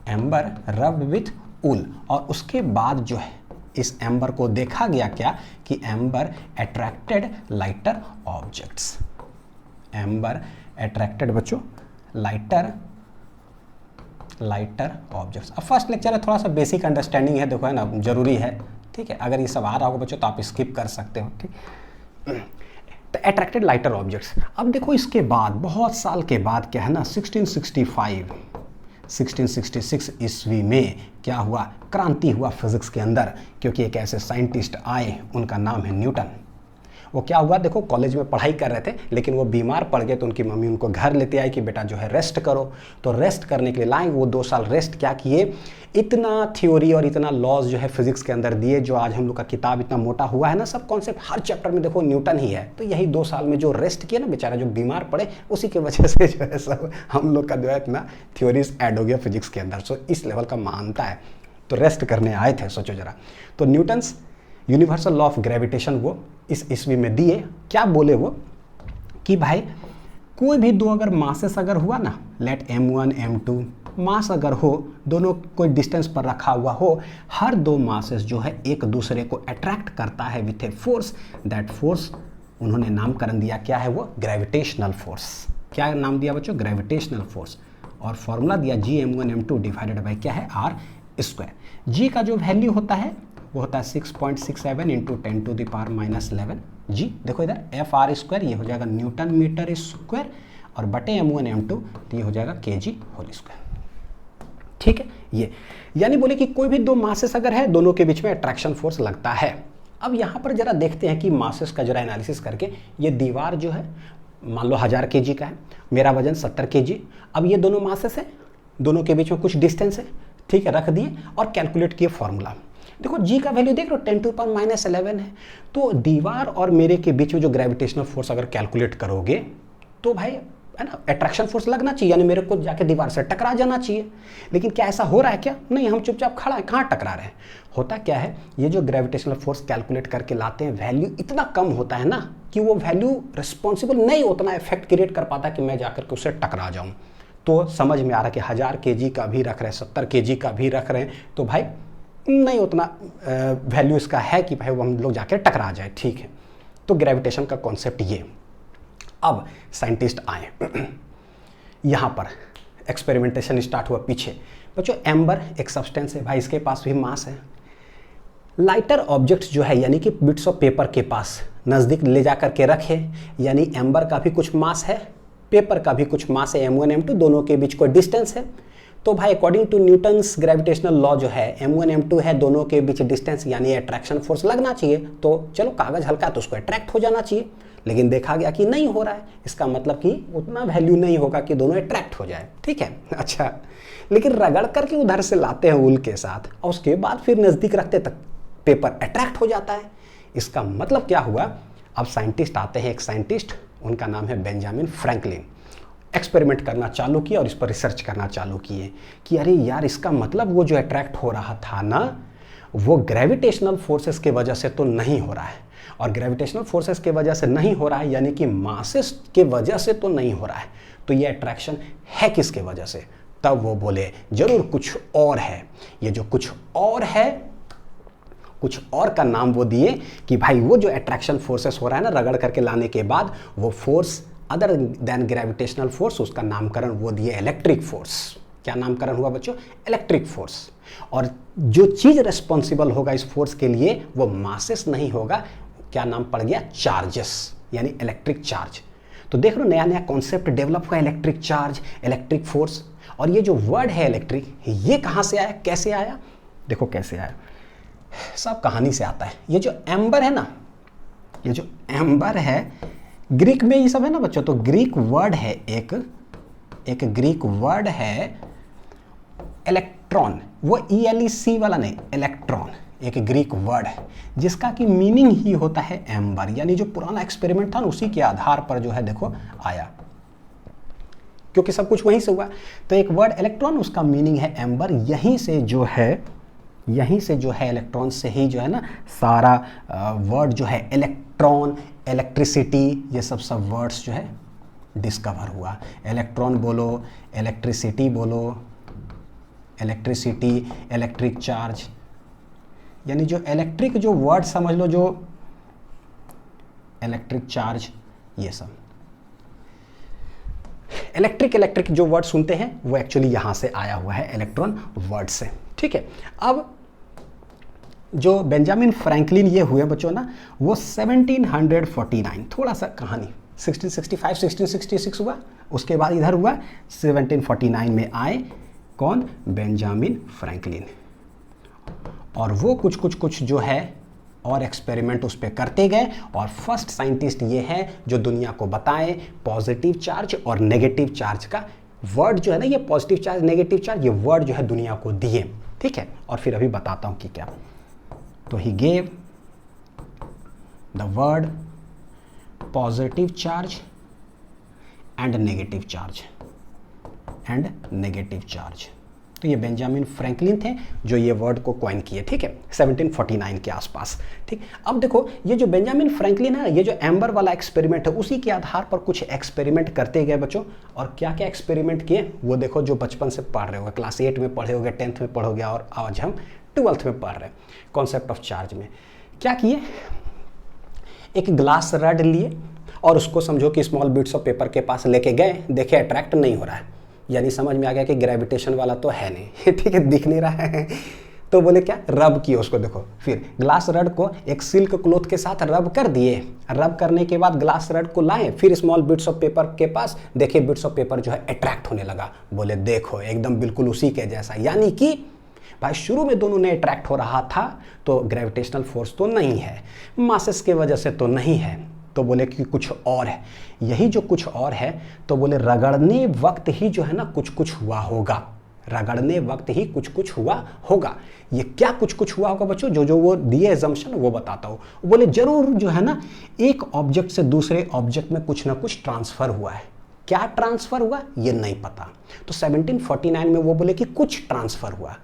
amber, rubbed with wool, और उसके बाद जो है इस एम्बर को देखा गया क्या कि amber attracted lighter objects. Amber attracted बच्चों लाइटर ऑब्जेक्ट्स। अब फर्स्ट लेक्चर है, थोड़ा सा बेसिक अंडरस्टैंडिंग है, देखो है ना, जरूरी है। ठीक है, अगर ये सब आ रहा होगा बच्चों तो आप स्किप कर सकते हो। ठीक, तो अट्रैक्टेड लाइटर ऑब्जेक्ट्स। अब देखो इसके बाद बहुत साल के बाद क्या है ना, 1666 ईस्वी में क्या हुआ, क्रांति हुआ फिजिक्स के अंदर, क्योंकि एक ऐसे साइंटिस्ट आए, उनका नाम है न्यूटन। वो क्या हुआ, देखो कॉलेज में पढ़ाई कर रहे थे लेकिन वो बीमार पड़ गए, तो उनकी मम्मी उनको घर लेते आई कि बेटा जो है रेस्ट करो। तो रेस्ट करने के लिए लाए, वो 2 साल रेस्ट क्या किए, इतना थ्योरी और इतना लॉज जो है फिजिक्स के अंदर दिए, जो आज हम लोग का किताब इतना मोटा हुआ है ना, सब कॉन्सेप्ट हर चैप्टर में देखो न्यूटन ही है। तो यही 2 साल में जो रेस्ट किया ना बेचारा, जो बीमार पड़े, उसी की वजह से जो है सब हम लोग का जो है इतना थ्योरीज ऐड हो गया फिजिक्स के अंदर। सो इस लेवल का मानता है, तो रेस्ट करने आए थे, सोचो जरा। तो Newton's universal law of gravitation वो इस ईस्वी में दिए। क्या बोले वो कि भाई कोई भी 2 अगर मासेस अगर हुआ ना, लेट m1 m2 मास अगर हो, दोनों कोई डिस्टेंस पर रखा हुआ हो, हर 2 मासेस जो है एक दूसरे को अट्रैक्ट करता है with a force. That force उन्होंने नामकरण दिया, क्या है वो, ग्रेविटेशनल फोर्स। क्या नाम दिया बच्चों, ग्रेविटेशनल फोर्स। और फॉर्मूला दिया Gm1 m2 डिवाइडेड बाई क्या है, r²। जी का जो वैल्यू होता है वो होता है 6.67 इंटू 10⁻⁻11 जी। देखो इधर Fr², ये हो जाएगा न्यूटन मीटर स्क्वायर, और बटे m1 m2 तो ये हो जाएगा kg होल स्क्वायर। ठीक है, ये यानी बोले कि कोई भी 2 मासेस अगर है, दोनों के बीच में अट्रैक्शन फोर्स लगता है। अब यहाँ पर जरा देखते हैं कि मासेस का जरा एनालिसिस करके, ये दीवार जो है मान लो 1000 kg का है, मेरा वजन 70 kg। अब ये दोनों मासेस है, दोनों के बीच में कुछ डिस्टेंस है, ठीक है, रख दिए और कैलकुलेट किए फॉर्मूला। देखो जी का वैल्यू देख लो 10⁻⁻11 है। तो दीवार और मेरे के बीच में जो ग्रेविटेशनल फोर्स अगर कैलकुलेट करोगे तो भाई है ना, अट्रैक्शन फोर्स लगना चाहिए, यानी मेरे को जाके दीवार से टकरा जाना चाहिए। लेकिन क्या ऐसा हो रहा है क्या, नहीं, हम चुपचाप खड़ा है, कहाँ टकरा रहे हैं। होता क्या है, ये जो ग्रेविटेशनल फोर्स कैलकुलेट करके लाते हैं, वैल्यू इतना कम होता है ना कि वो वैल्यू रिस्पॉन्सिबल नहीं उतना इफेक्ट क्रिएट कर पाता कि मैं जाकर के उससे टकरा जाऊँ। तो समझ में आ रहा है कि 1000 kg का भी रख रहे हैं, 70 kg का भी रख रहे हैं, तो भाई नहीं उतना वैल्यू इसका है कि भाई वो हम लोग जाके टकरा जाए। ठीक है, तो ग्रेविटेशन का कॉन्सेप्ट ये। अब साइंटिस्ट आए यहाँ पर, एक्सपेरिमेंटेशन स्टार्ट हुआ पीछे। बच्चों एम्बर एक सब्सटेंस है भाई, इसके पास भी मास है। लाइटर ऑब्जेक्ट्स जो है यानी कि बिट्स ऑफ पेपर के पास नज़दीक ले जा कर के रखे, यानी एम्बर का भी कुछ मास है, पेपर का भी कुछ मास है, m1 m2 दोनों के बीच कोई डिस्टेंस है। तो भाई according to Newton's gravitational law जो है, m1 m2 है, दोनों के बीच डिस्टेंस यानी अट्रैक्शन फोर्स लगना चाहिए। तो चलो कागज हल्का तो उसको अट्रैक्ट हो जाना चाहिए, लेकिन देखा गया कि नहीं हो रहा है। इसका मतलब कि उतना वैल्यू नहीं होगा कि दोनों अट्रैक्ट हो जाए। ठीक है, अच्छा, लेकिन रगड़ करके उधर से लाते हैं उल के साथ और उसके बाद फिर नज़दीक रखते तक पेपर अट्रैक्ट हो जाता है। इसका मतलब क्या हुआ, अब साइंटिस्ट आते हैं, एक साइंटिस्ट, उनका नाम है बेंजामिन फ्रैंकलिन। एक्सपेरिमेंट करना चालू किया और इस पर रिसर्च करना चालू किए कि अरे यार, इसका मतलब वो जो अट्रैक्ट हो रहा था ना, वो ग्रेविटेशनल फोर्सेस के वजह से तो नहीं हो रहा है, और ग्रेविटेशनल फोर्सेस के वजह से नहीं हो रहा है यानी कि मासेस के वजह से तो नहीं हो रहा है, तो ये अट्रैक्शन है किसके वजह से। तब वो बोले जरूर कुछ और है। ये जो कुछ और है, कुछ और का नाम वो दिए कि भाई वो जो अट्रैक्शन फोर्सेस हो रहा है ना, रगड़ करके लाने के बाद, वो force other than gravitational force, उसका नामकरण वो दिए इलेक्ट्रिक फोर्स। क्या नामकरण हुआ बच्चों, इलेक्ट्रिक फोर्स। और जो चीज़ रिस्पॉन्सिबल होगा इस फोर्स के लिए वो मासेस नहीं होगा, क्या नाम पड़ गया, चार्जेस, यानी इलेक्ट्रिक चार्ज। तो देख लो नया नया कॉन्सेप्ट डेवलप हुआ, इलेक्ट्रिक चार्ज, इलेक्ट्रिक फोर्स। और ये जो वर्ड है इलेक्ट्रिक, ये कहाँ से आया, कैसे आया, देखो कैसे आया, सब कहानी से आता है। ये जो एम्बर है ना, ये जो एम्बर है, ग्रीक में ये सब है ना बच्चों, तो ग्रीक वर्ड है एक ग्रीक वर्ड है इलेक्ट्रॉन, वो ELEC वाला नहीं, इलेक्ट्रॉन एक ग्रीक वर्ड है जिसका कि मीनिंग ही होता है एम्बर, यानी जो पुराना एक्सपेरिमेंट था ना उसी के आधार पर जो है देखो आया, क्योंकि सब कुछ वहीं से हुआ। तो एक वर्ड इलेक्ट्रॉन, उसका मीनिंग है एम्बर। यहीं से जो है इलेक्ट्रॉन से ही जो है ना सारा वर्ड जो है इलेक्ट्रॉन, इलेक्ट्रिसिटी, ये सब वर्ड्स जो है डिस्कवर हुआ। इलेक्ट्रॉन बोलो, इलेक्ट्रिसिटी बोलो, इलेक्ट्रिसिटी, इलेक्ट्रिक चार्ज, यानी जो इलेक्ट्रिक जो वर्ड समझ लो, जो इलेक्ट्रिक चार्ज, ये सब इलेक्ट्रिक जो वर्ड सुनते हैं वो एक्चुअली यहाँ से आया हुआ है, इलेक्ट्रॉन वर्ड से। ठीक है, अब जो बेंजामिन फ्रैंकलिन ये हुए बच्चों ना, वो 1749, थोड़ा सा कहानी 1665 1666 हुआ, उसके बाद इधर हुआ 1749 में आए कौन, बेंजामिन फ्रैंकलिन। और वो कुछ जो है और एक्सपेरिमेंट उस पर करते गए और फर्स्ट साइंटिस्ट ये है जो दुनिया को बताए पॉजिटिव चार्ज और नेगेटिव चार्ज का वर्ड जो है ना, ये पॉजिटिव चार्ज नेगेटिव चार्ज, ये वर्ड जो है दुनिया को दिए। ठीक है, और फिर अभी बताता हूं कि क्या। तो he gave the word positive charge and negative charge तो ये बेंजामिन फ्रैंकलिन थे जो ये वर्ड को कॉइन किए। ठीक है, 1749 के आसपास। ठीक, अब देखो ये जो बेंजामिन फ्रैंकलिन है, ये जो एम्बर वाला एक्सपेरिमेंट है, उसी के आधार पर कुछ एक्सपेरिमेंट करते गए बच्चों। और क्या क्या एक्सपेरिमेंट किए वो देखो, जो बचपन से पढ़ रहे होगे, क्लास 8 में पढ़े होगे, 10th में पढ़ोगे, और आज हम 12th में पढ़ रहे हैं कॉन्सेप्ट ऑफ चार्ज में। क्या किए, एक ग्लास रड लिए और उसको समझो कि स्मॉल बिट्स ऑफ पेपर के पास लेके गए, देखे अट्रैक्ट नहीं हो रहा है, यानी समझ में आ गया कि ग्रेविटेशन वाला तो है नहीं। ठीक है, दिख नहीं रहा है, तो बोले क्या, रब किए उसको। देखो फिर ग्लास रड को एक सिल्क क्लॉथ के साथ रब कर दिए। रब करने के बाद ग्लास रड को लाए, फिर स्मॉल बिट्स ऑफ पेपर के पास देखे, बिट्स ऑफ पेपर जो है अट्रैक्ट होने लगा। बोले देखो एकदम बिल्कुल उसी के जैसा, यानी कि भाई शुरू में दोनों ने अट्रैक्ट हो रहा था तो ग्रेविटेशनल फोर्स तो नहीं है, मासेस के वजह से तो नहीं है, तो बोले कि कुछ और है। यही जो कुछ और है, तो बोले रगड़ने वक्त ही जो है ना कुछ कुछ हुआ होगा, रगड़ने वक्त ही कुछ कुछ हुआ होगा। ये क्या कुछ कुछ हुआ होगा बच्चों, जो वो दिए एजम्पशन वो बताता हूँ। बोले जरूर जो है ना एक ऑब्जेक्ट से दूसरे ऑब्जेक्ट में कुछ ना कुछ ट्रांसफर हुआ है। क्या ट्रांसफर हुआ ये नहीं पता, तो 1749 में वो बोले कि कुछ ट्रांसफर हुआ।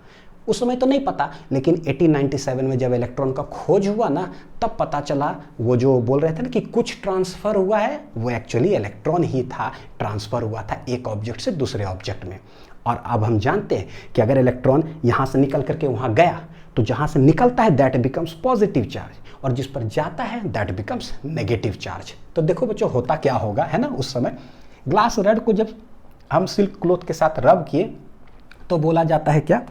उस समय तो नहीं पता, लेकिन 1897 में जब इलेक्ट्रॉन का खोज हुआ ना, तब पता चला वो जो बोल रहे थे ना कि कुछ ट्रांसफर हुआ है, वो एक्चुअली इलेक्ट्रॉन ही था, ट्रांसफर हुआ था एक ऑब्जेक्ट से दूसरे ऑब्जेक्ट में। और अब हम जानते हैं कि अगर इलेक्ट्रॉन यहाँ से निकल करके वहाँ गया, तो जहाँ से निकलता है दैट बिकम्स पॉजिटिव चार्ज, और जिस पर जाता है दैट बिकम्स नेगेटिव चार्ज। तो देखो बच्चों होता क्या होगा, है ना, उस समय ग्लास रड को जब हम सिल्क क्लॉथ के साथ रब किए तो बोला जाता है क्या,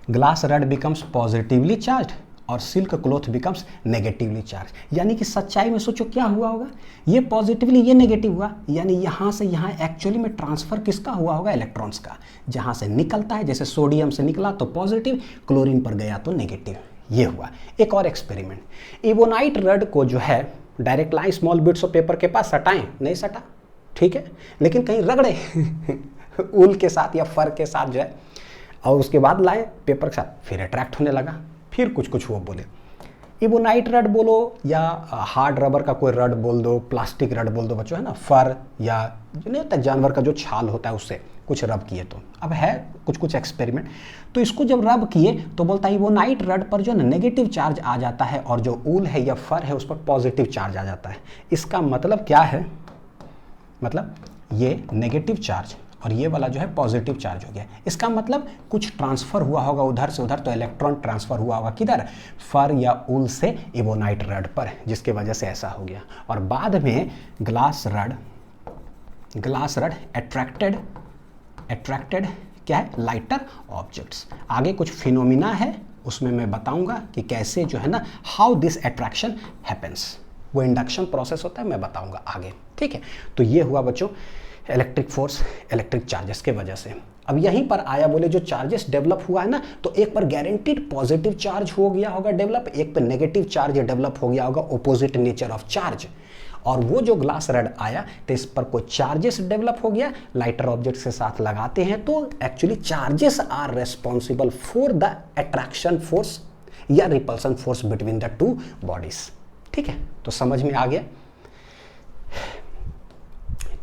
glass rod becomes positively charge और silk cloth becomes negatively charge. यानी कि सच्चाई में सोचो क्या हुआ होगा, ये पॉजिटिवली ये नेगेटिव हुआ, यानी यहाँ से यहाँ एक्चुअली में ट्रांसफर किसका हुआ होगा, इलेक्ट्रॉन्स का। जहाँ से निकलता है, जैसे सोडियम से निकला तो पॉजिटिव, क्लोरीन पर गया तो नेगेटिव, ये हुआ। एक और एक्सपेरिमेंट, इवोनाइट रड को जो है direct line small bits of paper के पास सटाएं, नहीं सटा, ठीक है, लेकिन कहीं रगड़े ऊल के साथ या फर के साथ जो है, और उसके बाद लाए पेपर के साथ, फिर अट्रैक्ट होने लगा, फिर कुछ कुछ वो बोले। इबोनाइट रड बोलो या हार्ड रबर का कोई रड बोल दो, प्लास्टिक रड बोल दो बच्चों, है ना, फर या जो नहीं होता जानवर का जो छाल होता है उससे कुछ रब किए। तो अब है कुछ कुछ एक्सपेरिमेंट, तो इसको जब रब किए तो बोलता है इबोनाइट रड पर जो है नेगेटिव चार्ज आ जाता है और जो ऊल है या फर है उस पर पॉजिटिव चार्ज आ जाता है। इसका मतलब क्या है, मतलब ये नेगेटिव चार्ज और ये वाला जो है पॉजिटिव चार्ज हो गया। इसका मतलब कुछ ट्रांसफर हुआ होगा उधर से उधर, तो इलेक्ट्रॉन ट्रांसफर हुआ होगा किधर, फर या ऊल से इबोनाइट रड पर, जिसके वजह से ऐसा हो गया। और बाद में ग्लास रड अट्रैक्टेड क्या है, लाइटर ऑब्जेक्ट्स। आगे कुछ फिनोमिना है, उसमें मैं बताऊंगा कि कैसे जो है ना हाउ दिस अट्रैक्शन हैपेंस, वो इंडक्शन प्रोसेस होता है, मैं बताऊंगा आगे। ठीक है, तो ये हुआ बच्चों इलेक्ट्रिक फोर्स इलेक्ट्रिक चार्जेस के वजह से। अब यहीं पर आया, बोले जो चार्जेस डेवलप हुआ है ना, तो एक पर गारंटीड पॉजिटिव चार्ज हो गया होगा डेवलप, एक पर नेगेटिव चार्ज डेवलप हो गया होगा, ऑपोजिट नेचर ऑफ चार्ज। और वो जो ग्लास रड आया तो इस पर कोई चार्जेस डेवलप हो गया, लाइटर ऑब्जेक्ट के साथ लगाते हैं तो actually charges are responsible for the attraction force या repulsion force between the two bodies. ठीक है, तो समझ में आ गया।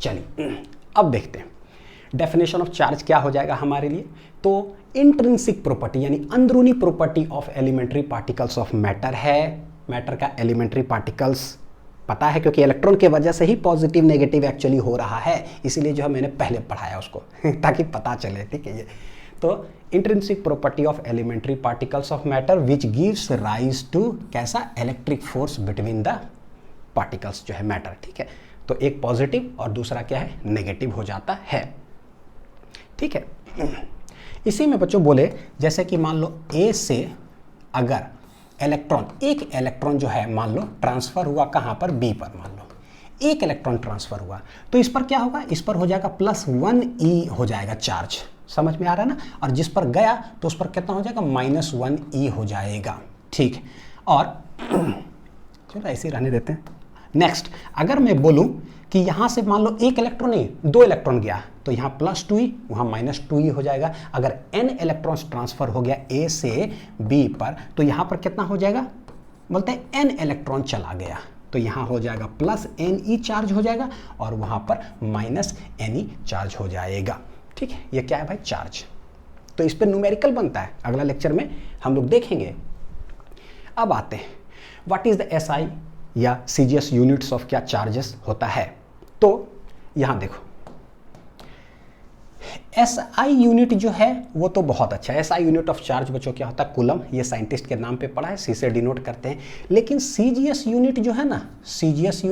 चलिए अब देखते हैं डेफिनेशन ऑफ चार्ज क्या हो जाएगा हमारे लिए। तो इंट्रिंसिक प्रॉपर्टी यानी अंदरूनी property of elementary particles of matter है। मैटर का एलिमेंट्री पार्टिकल्स पता है, क्योंकि इलेक्ट्रॉन के वजह से ही पॉजिटिव नेगेटिव एक्चुअली हो रहा है, इसीलिए जो है मैंने पहले पढ़ाया उसको ताकि पता चले। ठीक है, ये तो intrinsic property of elementary particles of matter which gives rise to कैसा, electric force between the particles जो है मैटर। ठीक है, तो एक पॉजिटिव और दूसरा क्या है, नेगेटिव हो जाता है। ठीक है, इसी में बच्चों बोले जैसे कि मान लो ए से अगर इलेक्ट्रॉन, एक इलेक्ट्रॉन जो है मान लो ट्रांसफर हुआ कहाँ पर, बी पर, मान लो एक इलेक्ट्रॉन ट्रांसफर हुआ, तो इस पर क्या होगा, इस पर हो जाएगा +1e हो जाएगा चार्ज, समझ में आ रहा है ना। और जिस पर गया तो उस पर कितना हो जाएगा, -1e हो जाएगा। ठीक, और चलो ऐसे ही रहने देते हैं। नेक्स्ट, अगर मैं बोलूं कि यहाँ से मान लो एक इलेक्ट्रॉन नहीं 2 इलेक्ट्रॉन गया तो यहाँ +2e वहाँ -2e हो जाएगा। अगर n इलेक्ट्रॉन्स ट्रांसफर हो गया A से B पर तो यहाँ पर कितना हो जाएगा, बोलते हैं n इलेक्ट्रॉन चला गया तो यहाँ हो जाएगा +ne चार्ज हो जाएगा और वहाँ पर -ne चार्ज हो जाएगा। ठीक है, ये क्या है भाई, चार्ज। तो इस पर न्यूमेरिकल बनता है, अगला लेक्चर में हम लोग देखेंगे। अब आते हैं व्हाट इज द SI या CGS यूनिट्स ऑफ क्या चार्जेस होता है। तो यहां देखो SI यूनिट जो है वो तो बहुत अच्छा है। SI यूनिट ऑफ चार्ज बच्चों क्या होता है, कूलम, ये साइंटिस्ट के नाम पे पढ़ा है, C से डिनोट करते हैं। लेकिन CGS यूनिट जो है ना, CGS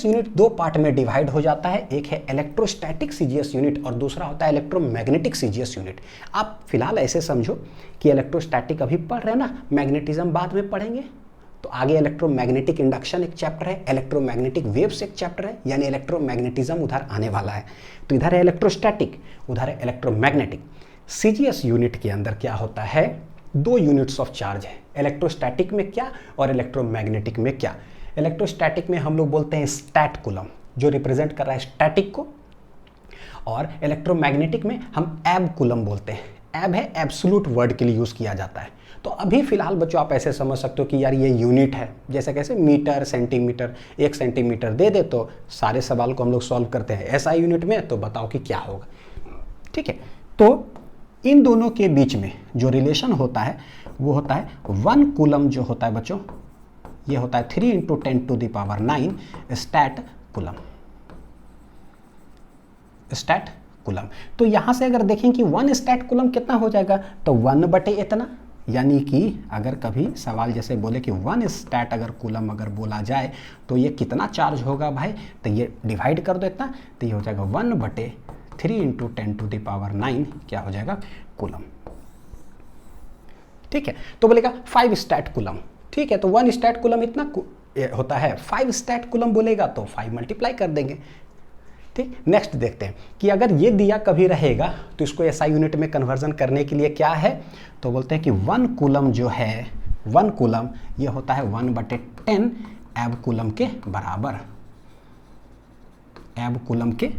यूनिट 2 पार्ट में डिवाइड हो जाता है। एक है इलेक्ट्रोस्टैटिक CGS यूनिट और दूसरा होता है इलेक्ट्रोमैग्नेटिक CGS यूनिट। आप फिलहाल ऐसे समझो कि इलेक्ट्रोस्टैटिक अभी पढ़ रहे हैं ना, मैग्नेटिज्म बाद में पढ़ेंगे, तो आगे इलेक्ट्रोमैग्नेटिक इंडक्शन एक चैप्टर है, इलेक्ट्रोमैग्नेटिक वेव्स एक चैप्टर है, यानी इलेक्ट्रोमैग्नेटिज्म उधर आने वाला है। तो इधर है इलेक्ट्रोस्टैटिक, उधर है इलेक्ट्रोमैग्नेटिक। CGS यूनिट के अंदर क्या होता है, 2 यूनिट्स ऑफ चार्ज है, इलेक्ट्रोस्टैटिक में क्या और इलेक्ट्रोमैग्नेटिक में क्या। इलेक्ट्रोस्टैटिक में हम लोग बोलते हैं स्टैट कूलम, जो रिप्रेजेंट कर रहा है स्टैटिक को, और इलेक्ट्रोमैग्नेटिक में हम एब कूलम बोलते हैं। एब है एब्सोल्यूट वर्ड के लिए यूज किया जाता है। तो अभी फिलहाल बच्चों आप ऐसे समझ सकते हो कि यार ये यूनिट है, जैसे कैसे मीटर, सेंटीमीटर, 1 सेंटीमीटर दे दे तो सारे सवाल को हम लोग सॉल्व करते हैं। SI यूनिट में तो बताओ कि क्या होगा। ठीक है, तो इन दोनों के बीच में जो रिलेशन होता है वो होता है 1 कूलम जो होता है बच्चों, ये होता है 3 × 10⁹ स्टैट कूलम। स्टैट कूलम, तो यहां से अगर देखें कि 1 स्टैट कूलम कितना हो जाएगा, तो 1 बटे इतना, यानी कि अगर कभी सवाल जैसे बोले कि 1 स्टैट अगर कूलम अगर बोला जाए तो ये कितना चार्ज होगा भाई, तो ये डिवाइड कर दो इतना, तो ये हो जाएगा 1/3 × 10⁹ क्या हो जाएगा, कूलम। ठीक है, तो बोलेगा 5 स्टैट कूलम। ठीक है, तो 1 स्टैट कूलम इतना होता है, 5 स्टैट कूलम बोलेगा तो 5 मल्टीप्लाई कर देंगे। ठीक, नेक्स्ट देखते हैं कि अगर ये दिया कभी रहेगा तो इसको SI यूनिट में कन्वर्जन करने के लिए क्या है, तो बोलते हैं कि 1 कूलम जो है, 1 कूलम ये होता है 1/10 एब कूलम के बराबर, एब कूलम के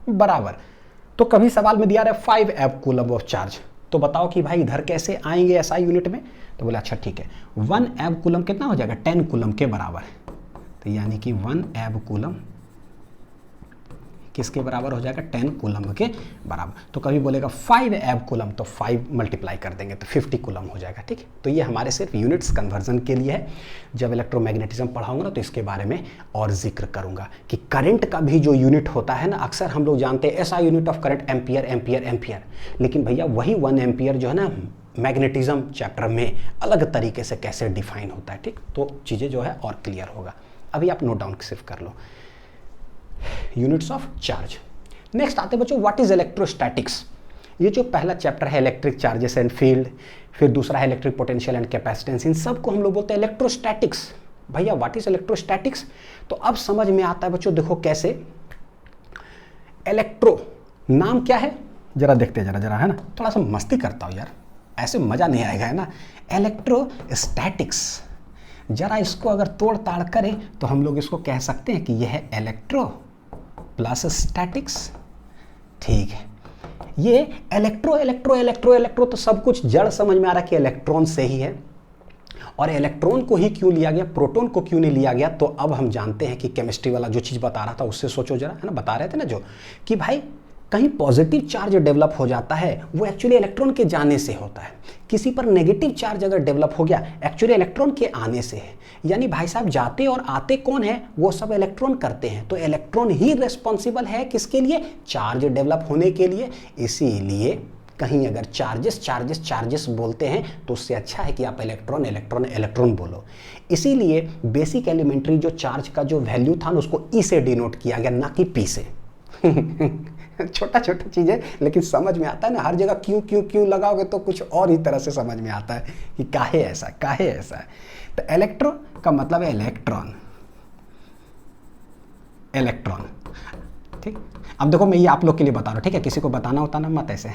बराबर। तो कभी सवाल में दिया रहा है 5 एब कूलम ऑफ चार्ज, तो बताओ कि भाई इधर कैसे आएंगे SI यूनिट में, तो बोले अच्छा ठीक है, 1 एब कूलम कितना हो जाएगा, 10 कूलम के बराबर। तो यानी कि 1 एब कूलम किसके बराबर हो जाएगा, 10 कूलम के बराबर। तो कभी बोलेगा 5 एब कूलम तो 5 मल्टीप्लाई कर देंगे तो 50 कूलम हो जाएगा। ठीक है, तो ये हमारे सिर्फ यूनिट्स कन्वर्जन के लिए है। जब इलेक्ट्रोमैग्नेटिज्म पढ़ाऊंगा ना तो इसके बारे में और जिक्र करूंगा कि करंट का भी जो यूनिट होता है ना, अक्सर हम लोग जानते हैं SI unit of current ampere ampere ampere, लेकिन भैया वही 1 एम्पियर जो है ना मैग्नेटिज्म चैप्टर में अलग तरीके से कैसे डिफाइन होता है। ठीक, तो चीज़ें जो है और क्लियर होगा। अभी आप नोट डाउन सिर्फ कर लो यूनिट्स ऑफ चार्ज। नेक्स्ट आते बच्चों व्हाट इज इलेक्ट्रोस्टैटिक्स। ये जो पहला चैप्टर है इलेक्ट्रिक चार्जेस एंड फील्ड, फिर दूसरा है इलेक्ट्रिक पोटेंशियल एंड कैपेसिटेंस, इन सबको हम लोग बोलते हैं इलेक्ट्रोस्टैटिक्स। भैया व्हाट इज इलेक्ट्रोस्टैटिक्स, तो अब समझ में आता है बच्चों, देखो कैसे। इलेक्ट्रो नाम क्या है, जरा देखते हैं, जरा है ना, थोड़ा सा मस्ती करता हूँ यार, ऐसे मजा नहीं आएगा, है ना। इलेक्ट्रोस्टैटिक्स, जरा इसको अगर तोड़ ताड़ करें तो हम लोग इसको कह सकते हैं कि यह है इलेक्ट्रो प्लस स्टैटिक्स। ठीक है, ये इलेक्ट्रो इलेक्ट्रो इलेक्ट्रो इलेक्ट्रो तो सब कुछ जड़ समझ में आ रहा है कि इलेक्ट्रॉन से ही है, और इलेक्ट्रॉन को ही क्यों लिया गया, प्रोटॉन को क्यों नहीं लिया गया, तो अब हम जानते हैं कि केमिस्ट्री वाला जो चीज़ बता रहा था उससे सोचो जरा, है ना, बता रहे थे ना जो कि भाई कहीं पॉजिटिव चार्ज डेवलप हो जाता है वो एक्चुअली इलेक्ट्रॉन के जाने से होता है, किसी पर नेगेटिव चार्ज अगर डेवलप हो गया एक्चुअली इलेक्ट्रॉन के आने से है। यानी भाई साहब जाते और आते कौन है, वो सब इलेक्ट्रॉन करते हैं, तो इलेक्ट्रॉन ही रिस्पॉन्सिबल है किसके लिए, चार्ज डेवलप होने के लिए। इसीलिए कहीं अगर चार्जेस चार्जेस चार्जेस बोलते हैं तो उससे अच्छा है कि आप इलेक्ट्रॉन इलेक्ट्रॉन इलेक्ट्रॉन बोलो। इसीलिए बेसिक एलिमेंट्री जो चार्ज का जो वैल्यू था ना उसको ई से डिनोट किया गया, ना कि पी से। छोटा छोटा चीज़ है लेकिन समझ में आता है ना, हर जगह क्यों क्यों क्यों लगाओगे तो कुछ और ही तरह से समझ में आता है कि काहे ऐसा काहे ऐसा है। तो इलेक्ट्रो का मतलब है इलेक्ट्रॉन, इलेक्ट्रॉन। ठीक। अब देखो मैं ये आप लोग के लिए बता रहा हूँ, ठीक है, किसी को बताना होता मत ऐसे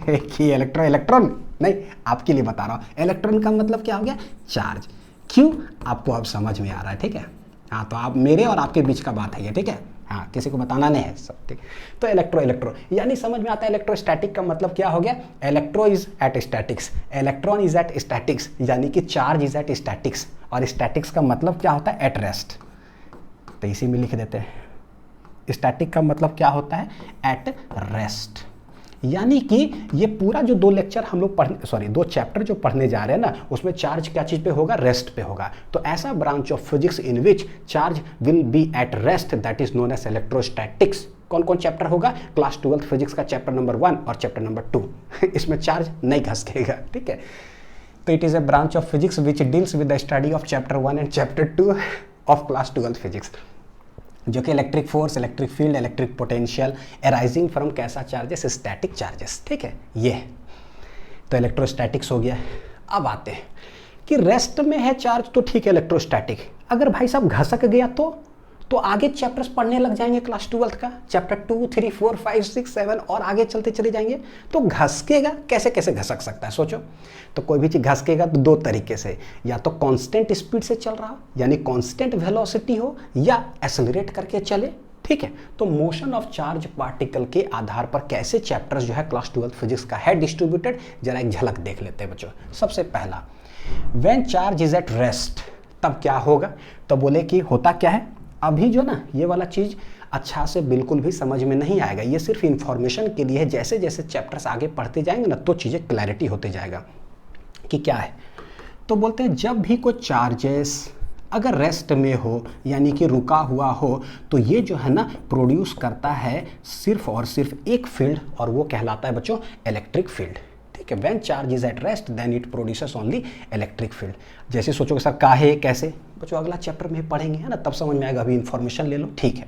कि इलेक्ट्रॉन नहीं, आपके लिए बता रहा हूँ। इलेक्ट्रॉन का मतलब क्या हो गया? चार्ज। क्यों? आपको अब समझ में आ रहा है, ठीक है। हाँ, तो आप मेरे और आपके बीच का बात है ये, ठीक है। हाँ, किसी को बताना नहीं है सब, ठीक। तो इलेक्ट्रो यानी समझ में आता है इलेक्ट्रोस्टैटिक का मतलब क्या हो गया? Electro is at statics, electron is at statics, यानी कि चार्ज इज एट स्टैटिक्स। और स्टैटिक्स का मतलब क्या होता है? At rest. तो इसी में लिख देते हैं, स्टैटिक का मतलब क्या होता है? At rest. यानी कि ये पूरा जो 2 लेक्चर हम लोग पढ़ने 2 चैप्टर जो पढ़ने जा रहे हैं ना, उसमें चार्ज क्या चीज पे होगा? रेस्ट पे होगा। तो ऐसा branch of physics in which charge will be at rest, that is known as electrostatics. कौन कौन चैप्टर होगा? क्लास 12th फिजिक्स का चैप्टर नंबर 1 और चैप्टर नंबर 2 इसमें चार्ज नहीं घसकेगा, ठीक है। तो it is a branch of physics which deals with the study of chapter 1 and chapter 2 of class 12th physics, जो कि electric force, electric field, electric potential arising from कैसा charges? Static charges, ठीक है। ये तो इलेक्ट्रोस्टैटिक्स हो गया। अब आते हैं कि रेस्ट में है चार्ज तो ठीक है इलेक्ट्रोस्टैटिक। अगर भाई साहब घसक गया तो आगे चैप्टर्स पढ़ने लग जाएंगे क्लास 12th का, चैप्टर 2, 3, 4, 5, 6, 7 और आगे चलते चले जाएंगे। तो घसकेगा कैसे कैसे घसक सकता है? सोचो। तो कोई भी चीज़ घसकेगा तो 2 तरीके से, या तो कांस्टेंट स्पीड से चल रहा हो यानी कांस्टेंट वेलोसिटी हो, या एक्सेलरेट करके चले, ठीक है। तो मोशन ऑफ चार्ज पार्टिकल के आधार पर कैसे चैप्टर्स जो है क्लास 12th फिजिक्स का है डिस्ट्रीब्यूटेड, जरा एक झलक देख लेते हैं बच्चों। सबसे पहला, when charge is at rest, तब क्या होगा? तो बोले कि होता क्या है? अभी जो ना ये वाला चीज़ अच्छा से बिल्कुल भी समझ में नहीं आएगा, ये सिर्फ इंफॉर्मेशन के लिए है। जैसे जैसे चैप्टर्स आगे पढ़ते जाएंगे ना तो चीज़ें क्लैरिटी होते जाएगा कि क्या है। तो बोलते हैं जब भी कोई चार्जेस अगर रेस्ट में हो यानी कि रुका हुआ हो, तो ये जो है ना प्रोड्यूस करता है सिर्फ और सिर्फ एक फील्ड, और वो कहलाता है बच्चों इलेक्ट्रिक फील्ड, ठीक है। When charge is at rest then it produces only electric field. जैसे सोचोगे सर काहे कैसे? बच्चों अगला चैप्टर में पढ़ेंगे, है ना, तब समझ में आएगा, अभी इन्फॉर्मेशन ले लो, ठीक है।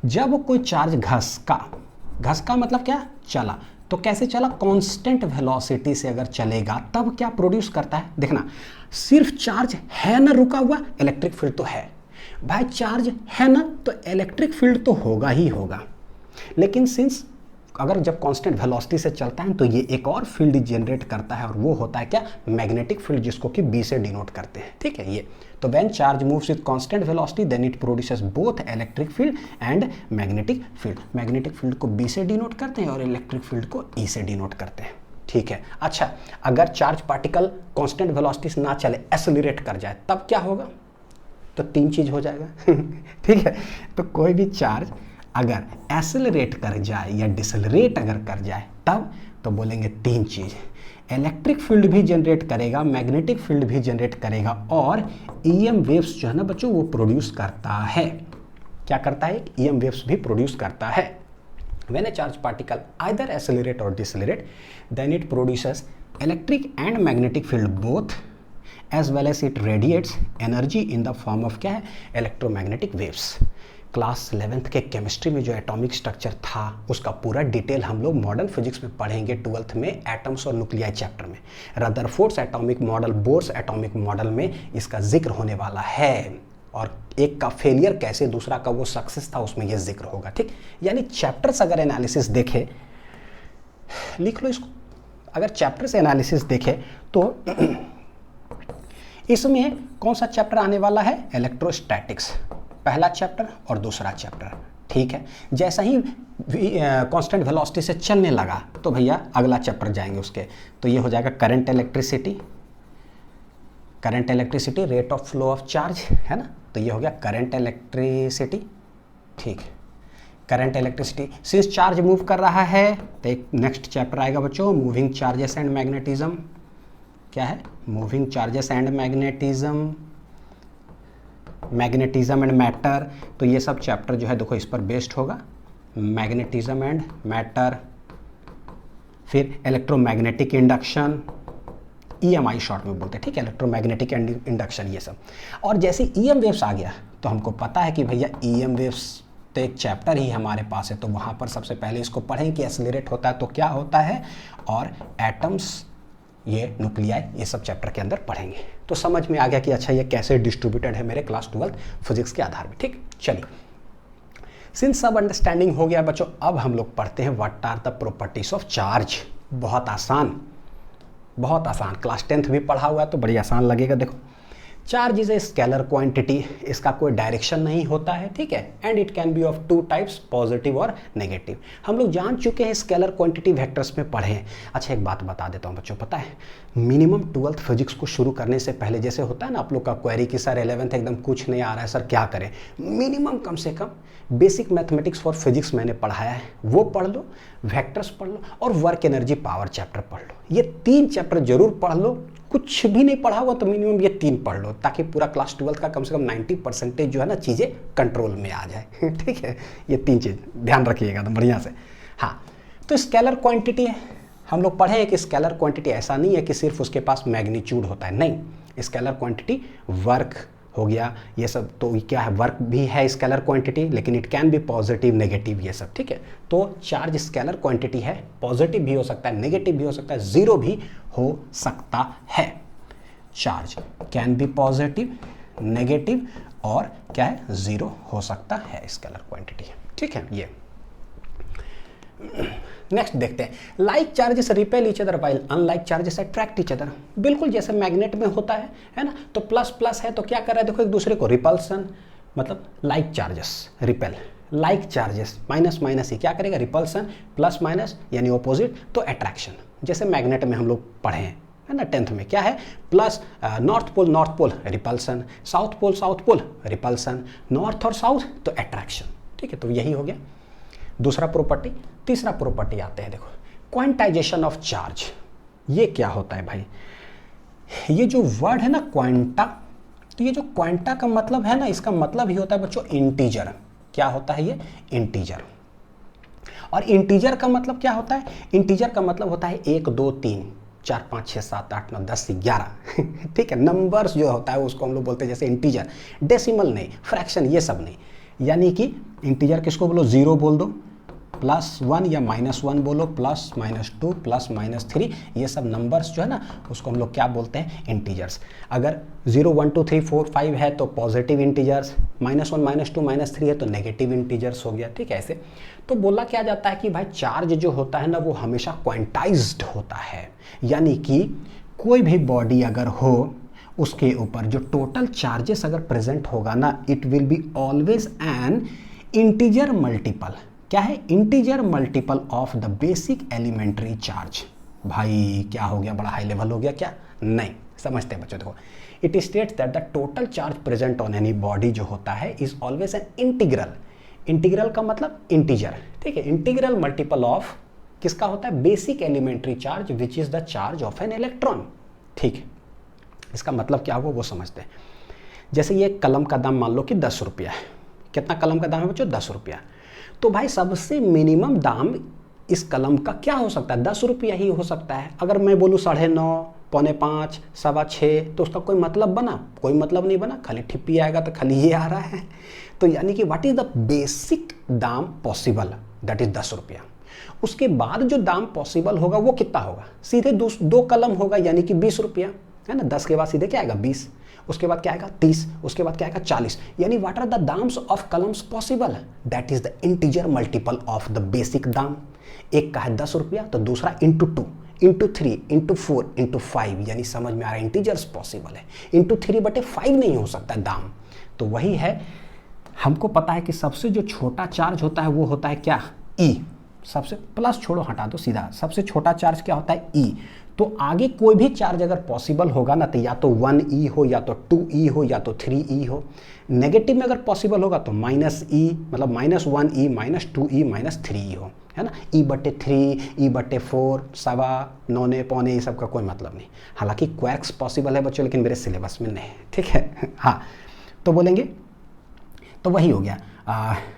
जब कोई चार्ज घसका मतलब क्या? चला। तो कैसे चला? कांस्टेंट वेलोसिटी से अगर चलेगा तब क्या प्रोड्यूस करता है? देखना, सिर्फ चार्ज है ना रुका हुआ, इलेक्ट्रिक फील्ड तो है। भाई चार्ज है ना तो इलेक्ट्रिक फील्ड तो होगा ही होगा। लेकिन सिंस अगर जब कांस्टेंट वेलोसिटी से चलता है तो ये एक और फील्ड जनरेट करता है, और वो होता है क्या? मैग्नेटिक फील्ड, जिसको कि बी से डिनोट करते हैं, ठीक है। ये तो when charge moves with constant velocity then it produces both electric field and magnetic field. Magnetic field को बी से डिनोट करते हैं और इलेक्ट्रिक फील्ड को ई से डिनोट करते हैं, ठीक है। अच्छा, अगर चार्ज पार्टिकल कांस्टेंट वेलोसिटी से ना चले, एक्सेलरेट कर जाए, तब क्या होगा? तो 3 चीज हो जाएगा ठीक है। तो कोई भी चार्ज अगर एक्सेलरेट कर जाए या डिसेलरेट अगर कर जाए तब, तो बोलेंगे 3 चीज, इलेक्ट्रिक फील्ड भी जनरेट करेगा, मैग्नेटिक फील्ड भी जनरेट करेगा, और ईएम वेव्स जो है ना बच्चों वो प्रोड्यूस करता है। क्या करता है? ईएम वेव्स भी प्रोड्यूस करता है। When a charge particle either accelerate और decelerate then it produces electric and magnetic field both, as well as it radiates energy in the form of क्या है? Electromagnetic waves. क्लास 11th के chemistry में जो atomic structure था उसका पूरा detail हम लोग मॉडर्न फिजिक्स में पढ़ेंगे 12th में एटम्स और न्यूक्लियाई चैप्टर में। Rutherford's atomic model, Bohr's atomic model में इसका जिक्र होने वाला है, और एक का फेलियर कैसे, दूसरा का वो सक्सेस था, उसमें ये जिक्र होगा, ठीक। यानी चैप्टर्स अगर एनालिसिस देखे, लिख लो इसको, अगर चैप्टर्स एनालिसिस देखे तो इसमें कौन सा चैप्टर आने वाला है? इलेक्ट्रोस्टैटिक्स, पहला चैप्टर और दूसरा चैप्टर, ठीक है। जैसा ही कांस्टेंट वेलोसिटी से चलने लगा तो भैया अगला चैप्टर जाएंगे उसके, तो ये हो जाएगा current electricity, rate of flow of charge, है ना। तो ये हो गया करंट इलेक्ट्रिसिटी, ठीक है। Current electricity, since charge move कर रहा है तो एक नेक्स्ट चैप्टर आएगा बच्चों, मूविंग चार्जेस एंड मैग्नेटिज्म। क्या है? Moving charges and magnetism and matter. तो ये सब चैप्टर जो है देखो इस पर बेस्ड होगा, मैग्नेटिज्म एंड मैटर। फिर इलेक्ट्रोमैग्नेटिक इंडक्शन, EMI शॉर्ट में बोलते हैं, ठीक है, इलेक्ट्रोमैग्नेटिक इंडक्शन, ये सब। और जैसे EM वेव्स आ गया तो हमको पता है कि भैया EM वेव्स तो एक चैप्टर ही हमारे पास है, तो वहाँ पर सबसे पहले इसको पढ़ें कि एक्सेलरेट होता है तो क्या होता है, और एटम्स, ये न्यूक्लियाई, ये सब चैप्टर के अंदर पढ़ेंगे। तो समझ में आ गया कि अच्छा ये कैसे डिस्ट्रीब्यूटेड है मेरे क्लास 12th फिजिक्स के आधार में, ठीक। चलिए सिंस सब अंडरस्टैंडिंग हो गया बच्चों, अब हम लोग पढ़ते हैं what are the properties of charge. बहुत आसान, बहुत आसान, क्लास 10th भी पढ़ा हुआ है तो बड़ी आसान लगेगा। देखो, charge is a scalar quantity, इसका कोई डायरेक्शन नहीं होता है, ठीक है, and it can be of two types, positive और नेगेटिव। हम लोग जान चुके हैं, स्केलर क्वांटिटी वेक्टर्स में पढ़े हैं। अच्छा एक बात बता देता हूँ बच्चों, पता है मिनिमम 12th फिजिक्स को शुरू करने से पहले जैसे होता है ना आप लोग का क्वेरी कि सर 11th एकदम कुछ नहीं आ रहा है सर क्या करें, मिनिमम कम से कम बेसिक मैथमेटिक्स फॉर फिजिक्स मैंने पढ़ाया है, वो पढ़ लो, वेक्टर्स पढ़ लो और वर्क एनर्जी पावर चैप्टर पढ़ लो। ये 3 चैप्टर जरूर पढ़ लो, कुछ भी नहीं पढ़ा हुआ तो मिनिमम ये 3 पढ़ लो, ताकि पूरा क्लास 12th का कम से कम 90% जो है ना चीज़ें कंट्रोल में आ जाए। ठीक है, ये 3 चीज़ ध्यान रखिएगा तो बढ़िया से। हाँ, तो स्केलर क्वांटिटी है, हम लोग पढ़े हैं कि स्केलर क्वांटिटी ऐसा नहीं है कि सिर्फ उसके पास मैग्नीट्यूड होता है, नहीं, स्केलर क्वांटिटी वर्क हो गया, ये सब तो क्या है, वर्क भी है स्केलर क्वांटिटी, लेकिन it can be positive negative ये सब, ठीक है। तो चार्ज स्केलर क्वांटिटी है, पॉजिटिव भी हो सकता है, नेगेटिव भी हो सकता है, जीरो भी हो सकता है। Charge can be positive, negative और क्या है, जीरो हो सकता है स्केलर क्वांटिटी, ठीक है। ये नेक्स्ट देखते हैं, like charges repel each other while unlike charges attract each other. बिल्कुल जैसे मैग्नेट में होता है ना, तो प्लस प्लस है तो क्या कर रहा है, देखो एक दूसरे को रिपल्सन, मतलब like charges repel, like charges minus minus ही क्या करेगा, रिपल्सन, प्लस माइनस यानी ऑपोजिट तो अट्रैक्शन। जैसे मैग्नेट में हम लोग पढ़े हैं है ना 10th में, क्या है, plus north pole repulsion, south pole repulsion, north और साउथ तो अट्रैक्शन, ठीक है। तो यही हो गया दूसरा प्रॉपर्टी। तीसरा प्रॉपर्टी आते हैं, देखो क्वांटाइजेशन ऑफ चार्ज। ये क्या होता है भाई, ये जो वर्ड है ना क्वांटा, तो ये जो क्वांटा का मतलब है ना, इसका मतलब ही होता है बच्चों इंटीजर। क्या होता है ये, इंटीजर। और इंटीजर का मतलब क्या होता है, इंटीजर का मतलब होता है 1 2 3 4 5 6 7 8 9 10 11 ठीक है, नंबर्स जो होता है उसको हम लोग बोलते हैं जैसे इंटीजर, डेसिमल नहीं, फ्रैक्शन ये सब नहीं। यानी कि इंटीजर किसको बोलो, 0 बोल दो, +1 या -1 बोलो, +-2 +-3, ये सब नंबर्स जो है ना उसको हम लोग क्या बोलते हैं, इंटीजर्स। अगर 0 1 2 3 4 5 है तो पॉजिटिव इंटीजर्स, -1 -2 -3 है तो नेगेटिव इंटीजर्स हो गया, ठीक है। ऐसे तो बोला क्या जाता है कि भाई चार्ज जो होता है ना वो हमेशा क्वांटाइज्ड होता है, यानी कि कोई भी बॉडी अगर हो उसके ऊपर जो टोटल चार्जेस अगर प्रेजेंट होगा ना, it will be always an integer multiple. क्या है, integer multiple of the basic elementary charge. भाई क्या हो गया, बड़ा हाई लेवल हो गया क्या, नहीं, समझते हैं बच्चों। देखो, it states that the total charge present on any body जो होता है is always an integral. Integral का मतलब इंटीजर, ठीक है, इंटीग्रल मल्टीपल ऑफ किसका होता है, basic elementary charge which is the charge of an electron, ठीक है। इसका मतलब क्या होगा वो समझते हैं। जैसे ये कलम का दाम मान लो कि 10 रुपया है, कितना कलम का दाम है बच्चों, 10 रुपया। तो भाई सबसे मिनिमम दाम इस कलम का क्या हो सकता है, 10 रुपया ही हो सकता है। अगर मैं बोलूँ 9.5, 5.25, 6.25 तो उसका कोई मतलब बना, कोई मतलब नहीं बना, खाली ठिप्पी आएगा तो खाली ये आ रहा है। तो यानी कि व्हाट इज द बेसिक दाम पॉसिबल, दैट इज 10 रुपया। उसके बाद जो दाम पॉसिबल होगा वो कितना होगा, सीधे 2 कलम होगा यानी कि 20 रुपया, है ना। 10 के बाद सीधे क्या आएगा 20, उसके बाद क्या आएगा 30, उसके बाद क्या आएगा 40। यानी what are the dams of columns possible, that is the integer multiple of the basic dam. एक का है 10 रुपया तो दूसरा इंटू 2 इंटू 3 इंटू 4 इंटू 5, यानी समझ में आ रहा है इंटीजर्स पॉसिबल है। इंटू 3/5 नहीं हो सकता दाम। तो वही है, हमको पता है कि सबसे जो छोटा चार्ज होता है वो होता है क्या, ई। सबसे प्लस छोड़ो हटा दो सीधा, सबसे छोटा चार्ज क्या होता है, ई। तो आगे कोई भी चार्ज अगर पॉसिबल होगा ना तो या तो 1e हो या तो 2e हो या तो 3e हो। नेगेटिव में अगर पॉसिबल होगा तो -e, मतलब -1e -2e -3e हो, है ना। e/3 e/4 सवा 9 पौने ये सब का कोई मतलब नहीं। हालांकि क्वार्क्स पॉसिबल है बच्चों, लेकिन मेरे सिलेबस में नहीं, ठीक है। हाँ, तो बोलेंगे तो वही हो गया।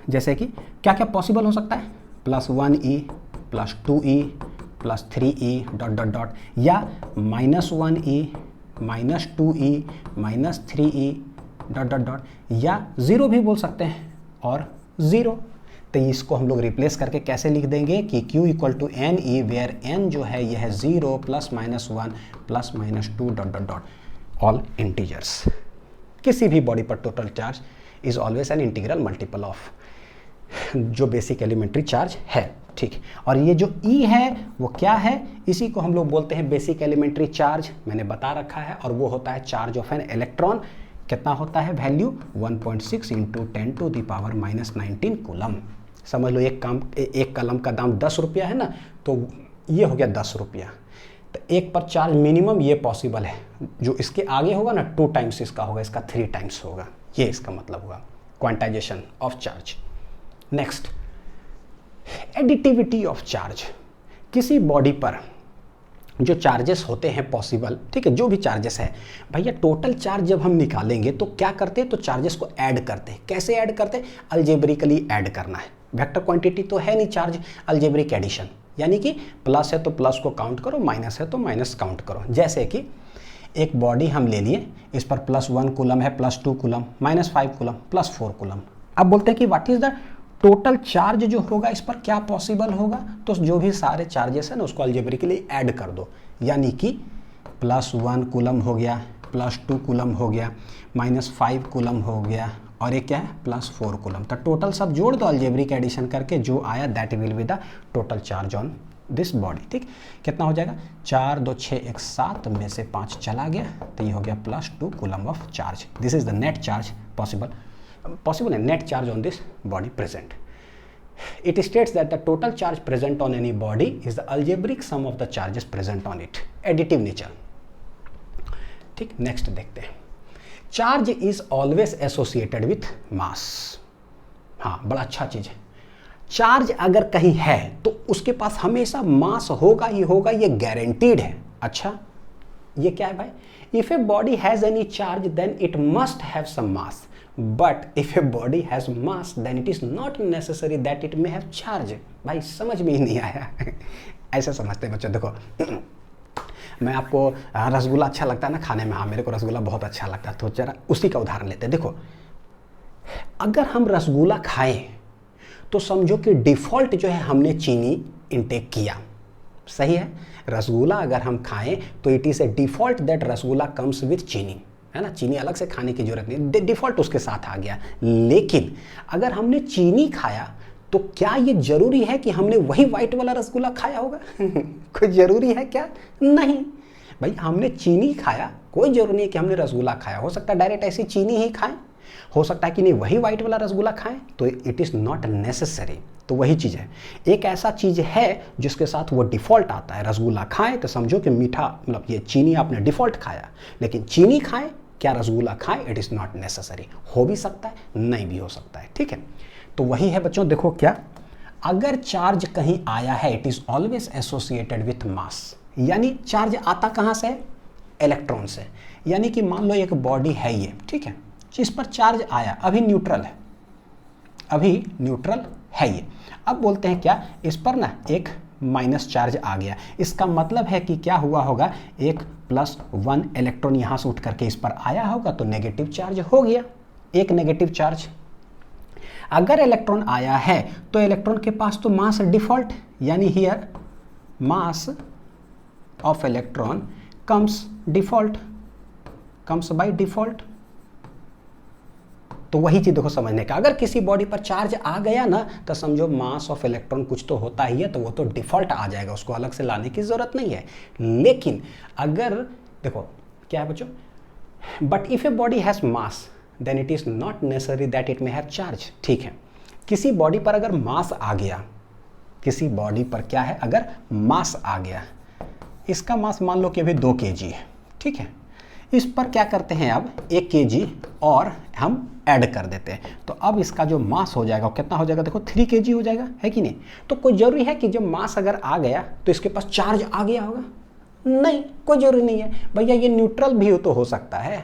जैसे कि क्या क्या पॉसिबल हो सकता है, +1e +2e +3e ... या -1e -2e -3e ... या 0 भी बोल सकते हैं, और 0। तो इसको हम लोग रिप्लेस करके कैसे लिख देंगे कि Q = NE, वेयर N जो है यह है 0 +-1 +-2 ... ऑल इंटीजर्स। किसी भी बॉडी पर total charge is always an integral multiple of जो बेसिक एलिमेंट्री चार्ज है, ठीक। और ये जो E है वो क्या है, इसी को हम लोग बोलते हैं बेसिक एलिमेंट्री चार्ज, मैंने बता रखा है। और वो होता है चार्ज ऑफ एन इलेक्ट्रॉन, कितना होता है वैल्यू 1.6 इंटू 10⁻⁻19 कूलम। समझ लो एक कलम का दाम 10 रुपया है ना, तो ये हो गया 10 रुपया। तो एक पर चार्ज मिनिमम ये पॉसिबल है, जो इसके आगे होगा ना 2 टाइम्स इसका होगा, इसका 3 टाइम्स होगा, ये इसका मतलब हुआ quantization of charge. Next, additivity of charge. किसी बॉडी पर जो चार्जेस होते हैं पॉसिबल, ठीक है, जो भी चार्जेस है भैया, टोटल चार्ज जब हम निकालेंगे तो क्या करते हैं, तो चार्जेस को ऐड करते हैं। कैसे ऐड करते हैं, अलजेब्रिकली ऐड करना है। वेक्टर क्वांटिटी तो है नहीं चार्ज, अलजेब्रिक एडिशन, यानी कि प्लस है तो प्लस को काउंट करो, माइनस है तो माइनस काउंट करो। जैसे कि एक बॉडी हम ले लिए, इस पर +1 कूलम है, +2 कूलम, -5 कूलम, +4 कूलम। अब बोलते हैं कि what is the total charge जो होगा इस पर क्या पॉसिबल होगा, तो जो भी सारे चार्जेस है ना उसको अलजेब्रिकली ऐड कर दो, यानी कि +1 कूलम हो गया, +2 कूलम हो गया, -5 कूलम हो गया, और एक क्या है +4 कूलम। तो टोटल सब जोड़ दो अलजेब्रिक एडिशन करके, जो आया that will be the total charge on this body. ठीक, कितना हो जाएगा, 4 2 6 1 7 में से 5 चला गया, तो ये हो गया +2 coulomb of charge. This is the net charge possible है, net charge on this body present. It states that the total charge present on any body is the algebraic sum of the charges present on it. Additive nature. ठीक, next देखते हैं। Charge is always associated with mass. हाँ, बड़ा अच्छा चीज है। Charge अगर कहीं है तो उसके पास हमेशा मास होगा ही होगा, ये गारंटीड है। अच्छा, ये क्या है भाई, if a body has any charge then it must have some mass, but if a body has mass then it is not necessary that it may have charge. भाई समझ में ही नहीं आया। ऐसे समझते हैं बच्चों। देखो, मैं आपको रसगुल्ला अच्छा लगता है ना खाने में, हाँ मेरे को रसगुल्ला बहुत अच्छा लगता है, तो जरा उसी का उदाहरण लेते हैं। देखो, अगर हम रसगुल्ला खाएं तो समझो कि डिफॉल्ट जो है हमने चीनी इंटेक किया, सही है। रसगुल्ला अगर हम खाएं तो it is a default that rasgulla comes with चीनी, है ना, चीनी अलग से खाने की जरूरत नहीं, डिफॉल्ट उसके साथ आ गया। लेकिन अगर हमने चीनी खाया तो क्या ये जरूरी है कि हमने वही व्हाइट वाला रसगुल्ला खाया होगा? कोई जरूरी है क्या? नहीं भाई, हमने चीनी खाया, कोई जरूरी नहीं कि हमने रसगुल्ला खाया। हो सकता है डायरेक्ट ऐसी चीनी ही खाएं, हो सकता है कि नहीं वही व्हाइट वाला रसगुल्ला खाएं, तो इट इज नॉट नेसेसरी। तो वही चीज़ है, एक ऐसा चीज़ है जिसके साथ वो डिफ़ॉल्ट आता है। रसगुल्ला खाएं तो समझो कि मीठा, मतलब ये चीनी आपने डिफ़ॉल्ट खाया, लेकिन चीनी खाएं क्या रसगुल्ला खाएं, इट इज़ नॉट नेसेसरी। हो भी सकता है, नहीं भी हो सकता है, ठीक है। तो वही है बच्चों, देखो क्या, अगर चार्ज कहीं आया है it is always associated with mass, यानी चार्ज आता कहाँ से, इलेक्ट्रॉन से। यानी कि मान लो एक बॉडी है ये, ठीक है, जिस पर चार्ज आया, अभी न्यूट्रल है, अभी न्यूट्रल है ये। अब बोलते हैं क्या, इस पर ना एक माइनस चार्ज आ गया, इसका मतलब है कि क्या हुआ होगा, एक +1 इलेक्ट्रॉन यहाँ से उठ करके इस पर आया होगा, तो नेगेटिव चार्ज हो गया, एक नेगेटिव चार्ज। अगर इलेक्ट्रॉन आया है तो इलेक्ट्रॉन के पास तो मास डिफॉल्ट, यानी here mass of electron comes default, comes by default. तो वही चीज देखो समझने का, अगर किसी बॉडी पर चार्ज आ गया ना तो समझो मास ऑफ इलेक्ट्रॉन कुछ तो होता ही है, तो वो तो डिफॉल्ट आ जाएगा, उसको अलग से लाने की जरूरत नहीं है। लेकिन अगर देखो क्या है बच्चों, but if a body has mass then it is not necessary that it may have charge. ठीक है, किसी बॉडी पर अगर मास आ गया, किसी बॉडी पर क्या है, अगर मास आ गया, इसका मास मान लो कि अभी 2 kg है, ठीक है, इस पर क्या करते हैं अब 1 kg और हम ऐड कर देते हैं, तो अब इसका जो मास हो जाएगा वो कितना हो जाएगा, देखो 3 kg हो जाएगा, है कि नहीं। तो कोई जरूरी है कि जब मास अगर आ गया तो इसके पास चार्ज आ गया होगा? नहीं, कोई जरूरी नहीं है भैया, ये न्यूट्रल भी तो हो सकता है,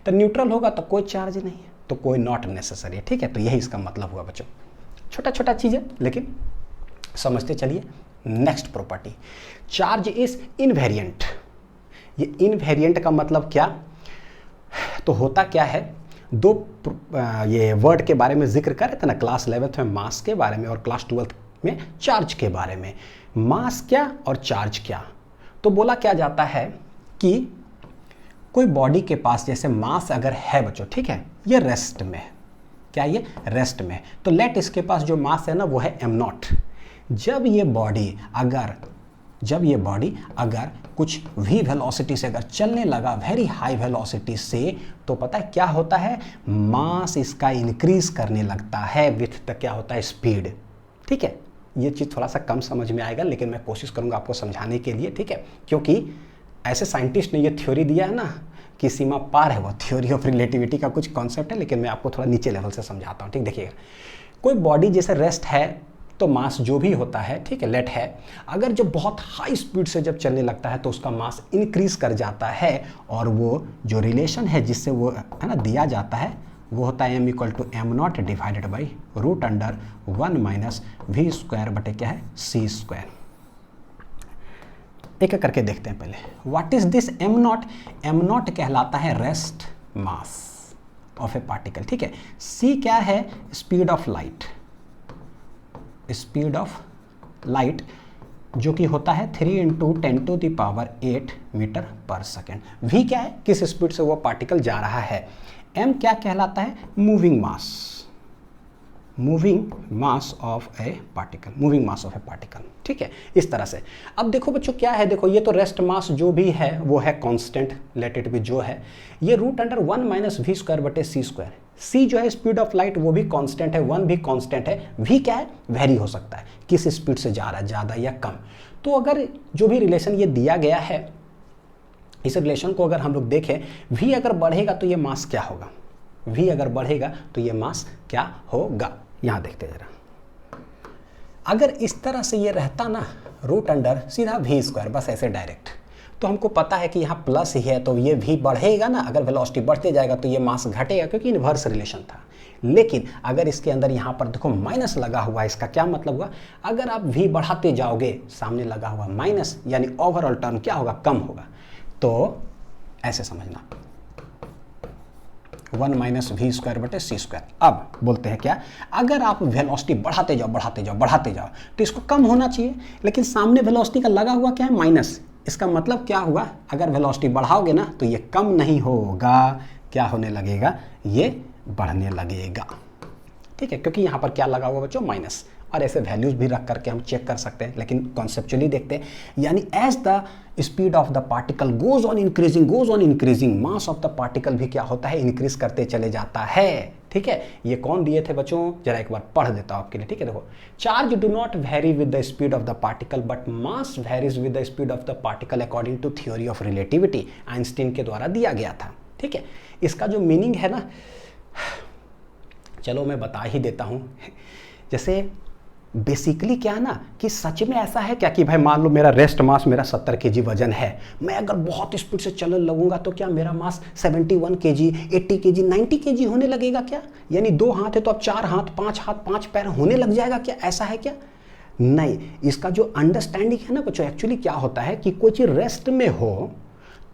तो न्यूट्रल होगा तो कोई चार्ज नहीं है, तो कोई नॉट नेसेसरी है, ठीक है। तो यही इसका मतलब हुआ बच्चों, छोटा छोटा चीज़ है लेकिन समझते चलिए। Next property, charge is invariant. ये इनवेरिएंट का मतलब क्या, तो होता क्या है, दो ये वर्ड के बारे में जिक्र कर रहे थे ना क्लास 11th में, मास के बारे में, और क्लास 12th में चार्ज के बारे में। मास क्या और चार्ज क्या, तो बोला क्या जाता है कि कोई बॉडी के पास जैसे मास अगर है बच्चों, ठीक है, ये रेस्ट में है, क्या ये रेस्ट में। तो लेट इसके पास जो मास है ना वो है m0। जब ये बॉडी अगर कुछ v वेलोसिटी से अगर चलने लगा, वेरी हाई वेलोसिटी से, तो पता है क्या होता है, मास इसका इंक्रीज करने लगता है विथ द क्या होता है, स्पीड। ठीक है, ये चीज़ थोड़ा सा कम समझ में आएगा लेकिन मैं कोशिश करूंगा आपको समझाने के लिए। ठीक है, क्योंकि ऐसे साइंटिस्ट ने ये थ्योरी दिया है ना कि सीमा पार है, वो थ्योरी ऑफ रिलेटिविटी का कुछ कॉन्सेप्ट है, लेकिन मैं आपको थोड़ा नीचे लेवल से समझाता हूँ। ठीक, देखिएगा, कोई बॉडी जैसे रेस्ट है तो मास जो भी होता है, ठीक है, लेट है, अगर जब बहुत हाई स्पीड से जब चलने लगता है तो उसका मास इंक्रीज कर जाता है, और वो जो रिलेशन है जिससे वो है ना दिया जाता है वो होता है m=m0 divided by √1 minus v square बटे क्या है, c स्क्वायर। एक एक करके देखते हैं पहले। What is this m0? m0 कहलाता है rest mass of A particle. ठीक है, c क्या है, speed of light, speed of light जो कि होता है 3 × 10⁸ मीटर पर सेकेंड। v क्या है, किस स्पीड से वो पार्टिकल जा रहा है। m क्या कहलाता है, moving mass of A particle. ठीक है, इस तरह से। अब देखो बच्चों क्या है, देखो ये तो रेस्ट मास जो भी है वो है कांस्टेंट, लेट इट बी जो है, ये √1 माइनस v स्क्वायर बटे c स्क्वायर। c जो है स्पीड ऑफ लाइट वो भी कांस्टेंट है, 1 भी कांस्टेंट है, v क्या है, वेरी हो सकता है, किस स्पीड से जा रहा है, ज़्यादा या कम। तो अगर जो भी रिलेशन ये दिया गया है, इस रिलेशन को अगर हम लोग देखें, v अगर बढ़ेगा तो ये मास क्या होगा, v अगर बढ़ेगा तो ये मास क्या होगा। यहाँ देखते जरा, अगर इस तरह से ये रहता ना √, सीधा v स्क्वायर, बस ऐसे डायरेक्ट, तो हमको पता है कि यहाँ प्लस ही है तो ये v बढ़ेगा ना, अगर वेलोसिटी बढ़ते जाएगा तो ये मास घटेगा, क्योंकि इन्वर्स रिलेशन था। लेकिन अगर इसके अंदर यहाँ पर देखो माइनस लगा हुआ है, इसका क्या मतलब हुआ, अगर आप v बढ़ाते जाओगे, सामने लगा हुआ माइनस, यानी ओवरऑल टर्म क्या होगा, कम होगा। तो ऐसे समझना, 1 माइनस v स्क्वायर बटे c स्क्वायर। अब बोलते हैं क्या, अगर आप वेलोसिटी बढ़ाते जाओ तो इसको कम होना चाहिए, लेकिन सामने वेलोसिटी का लगा हुआ क्या है, माइनस। इसका मतलब क्या हुआ, अगर वेलोसिटी बढ़ाओगे ना तो ये कम नहीं होगा, क्या होने लगेगा, ये बढ़ने लगेगा। ठीक है, क्योंकि यहाँ पर क्या लगा हुआ बच्चों, माइनस। और ऐसे वैल्यूज भी रख करके हम चेक कर सकते हैं, लेकिन कॉन्सेप्चुअली देखते हैं, यानी as the speed of the particle goes on increasing, mass of the particle भी क्या होता है, इंक्रीज करते चले जाता है। ठीक है, ये कौन दिए थे बच्चों, जरा एक बार पढ़ देता हूं आपके लिए। ठीक है, देखो, charge do not vary with the speed of the particle but mass varies with the speed of the particle according to theory of relativity, Einstein के द्वारा दिया गया था। ठीक है, इसका जो मीनिंग है ना, चलो मैं बता ही देता हूं। जैसे बेसिकली क्या है ना कि सच में ऐसा है क्या कि भाई मान लो मेरा रेस्ट मास मेरा 70 kg वजन है, मैं अगर बहुत स्पीड से चलने लगूंगा तो क्या मेरा मास 71 kg, 80 kg, 90 kg होने लगेगा क्या, यानी 2 हाथ है तो अब 4 हाथ, 5 हाथ, 5 पैर होने लग जाएगा क्या, ऐसा है क्या। नहीं, इसका जो अंडरस्टैंडिंग है ना बच्चों, एक्चुअली क्या होता है कि कोई चीज रेस्ट में हो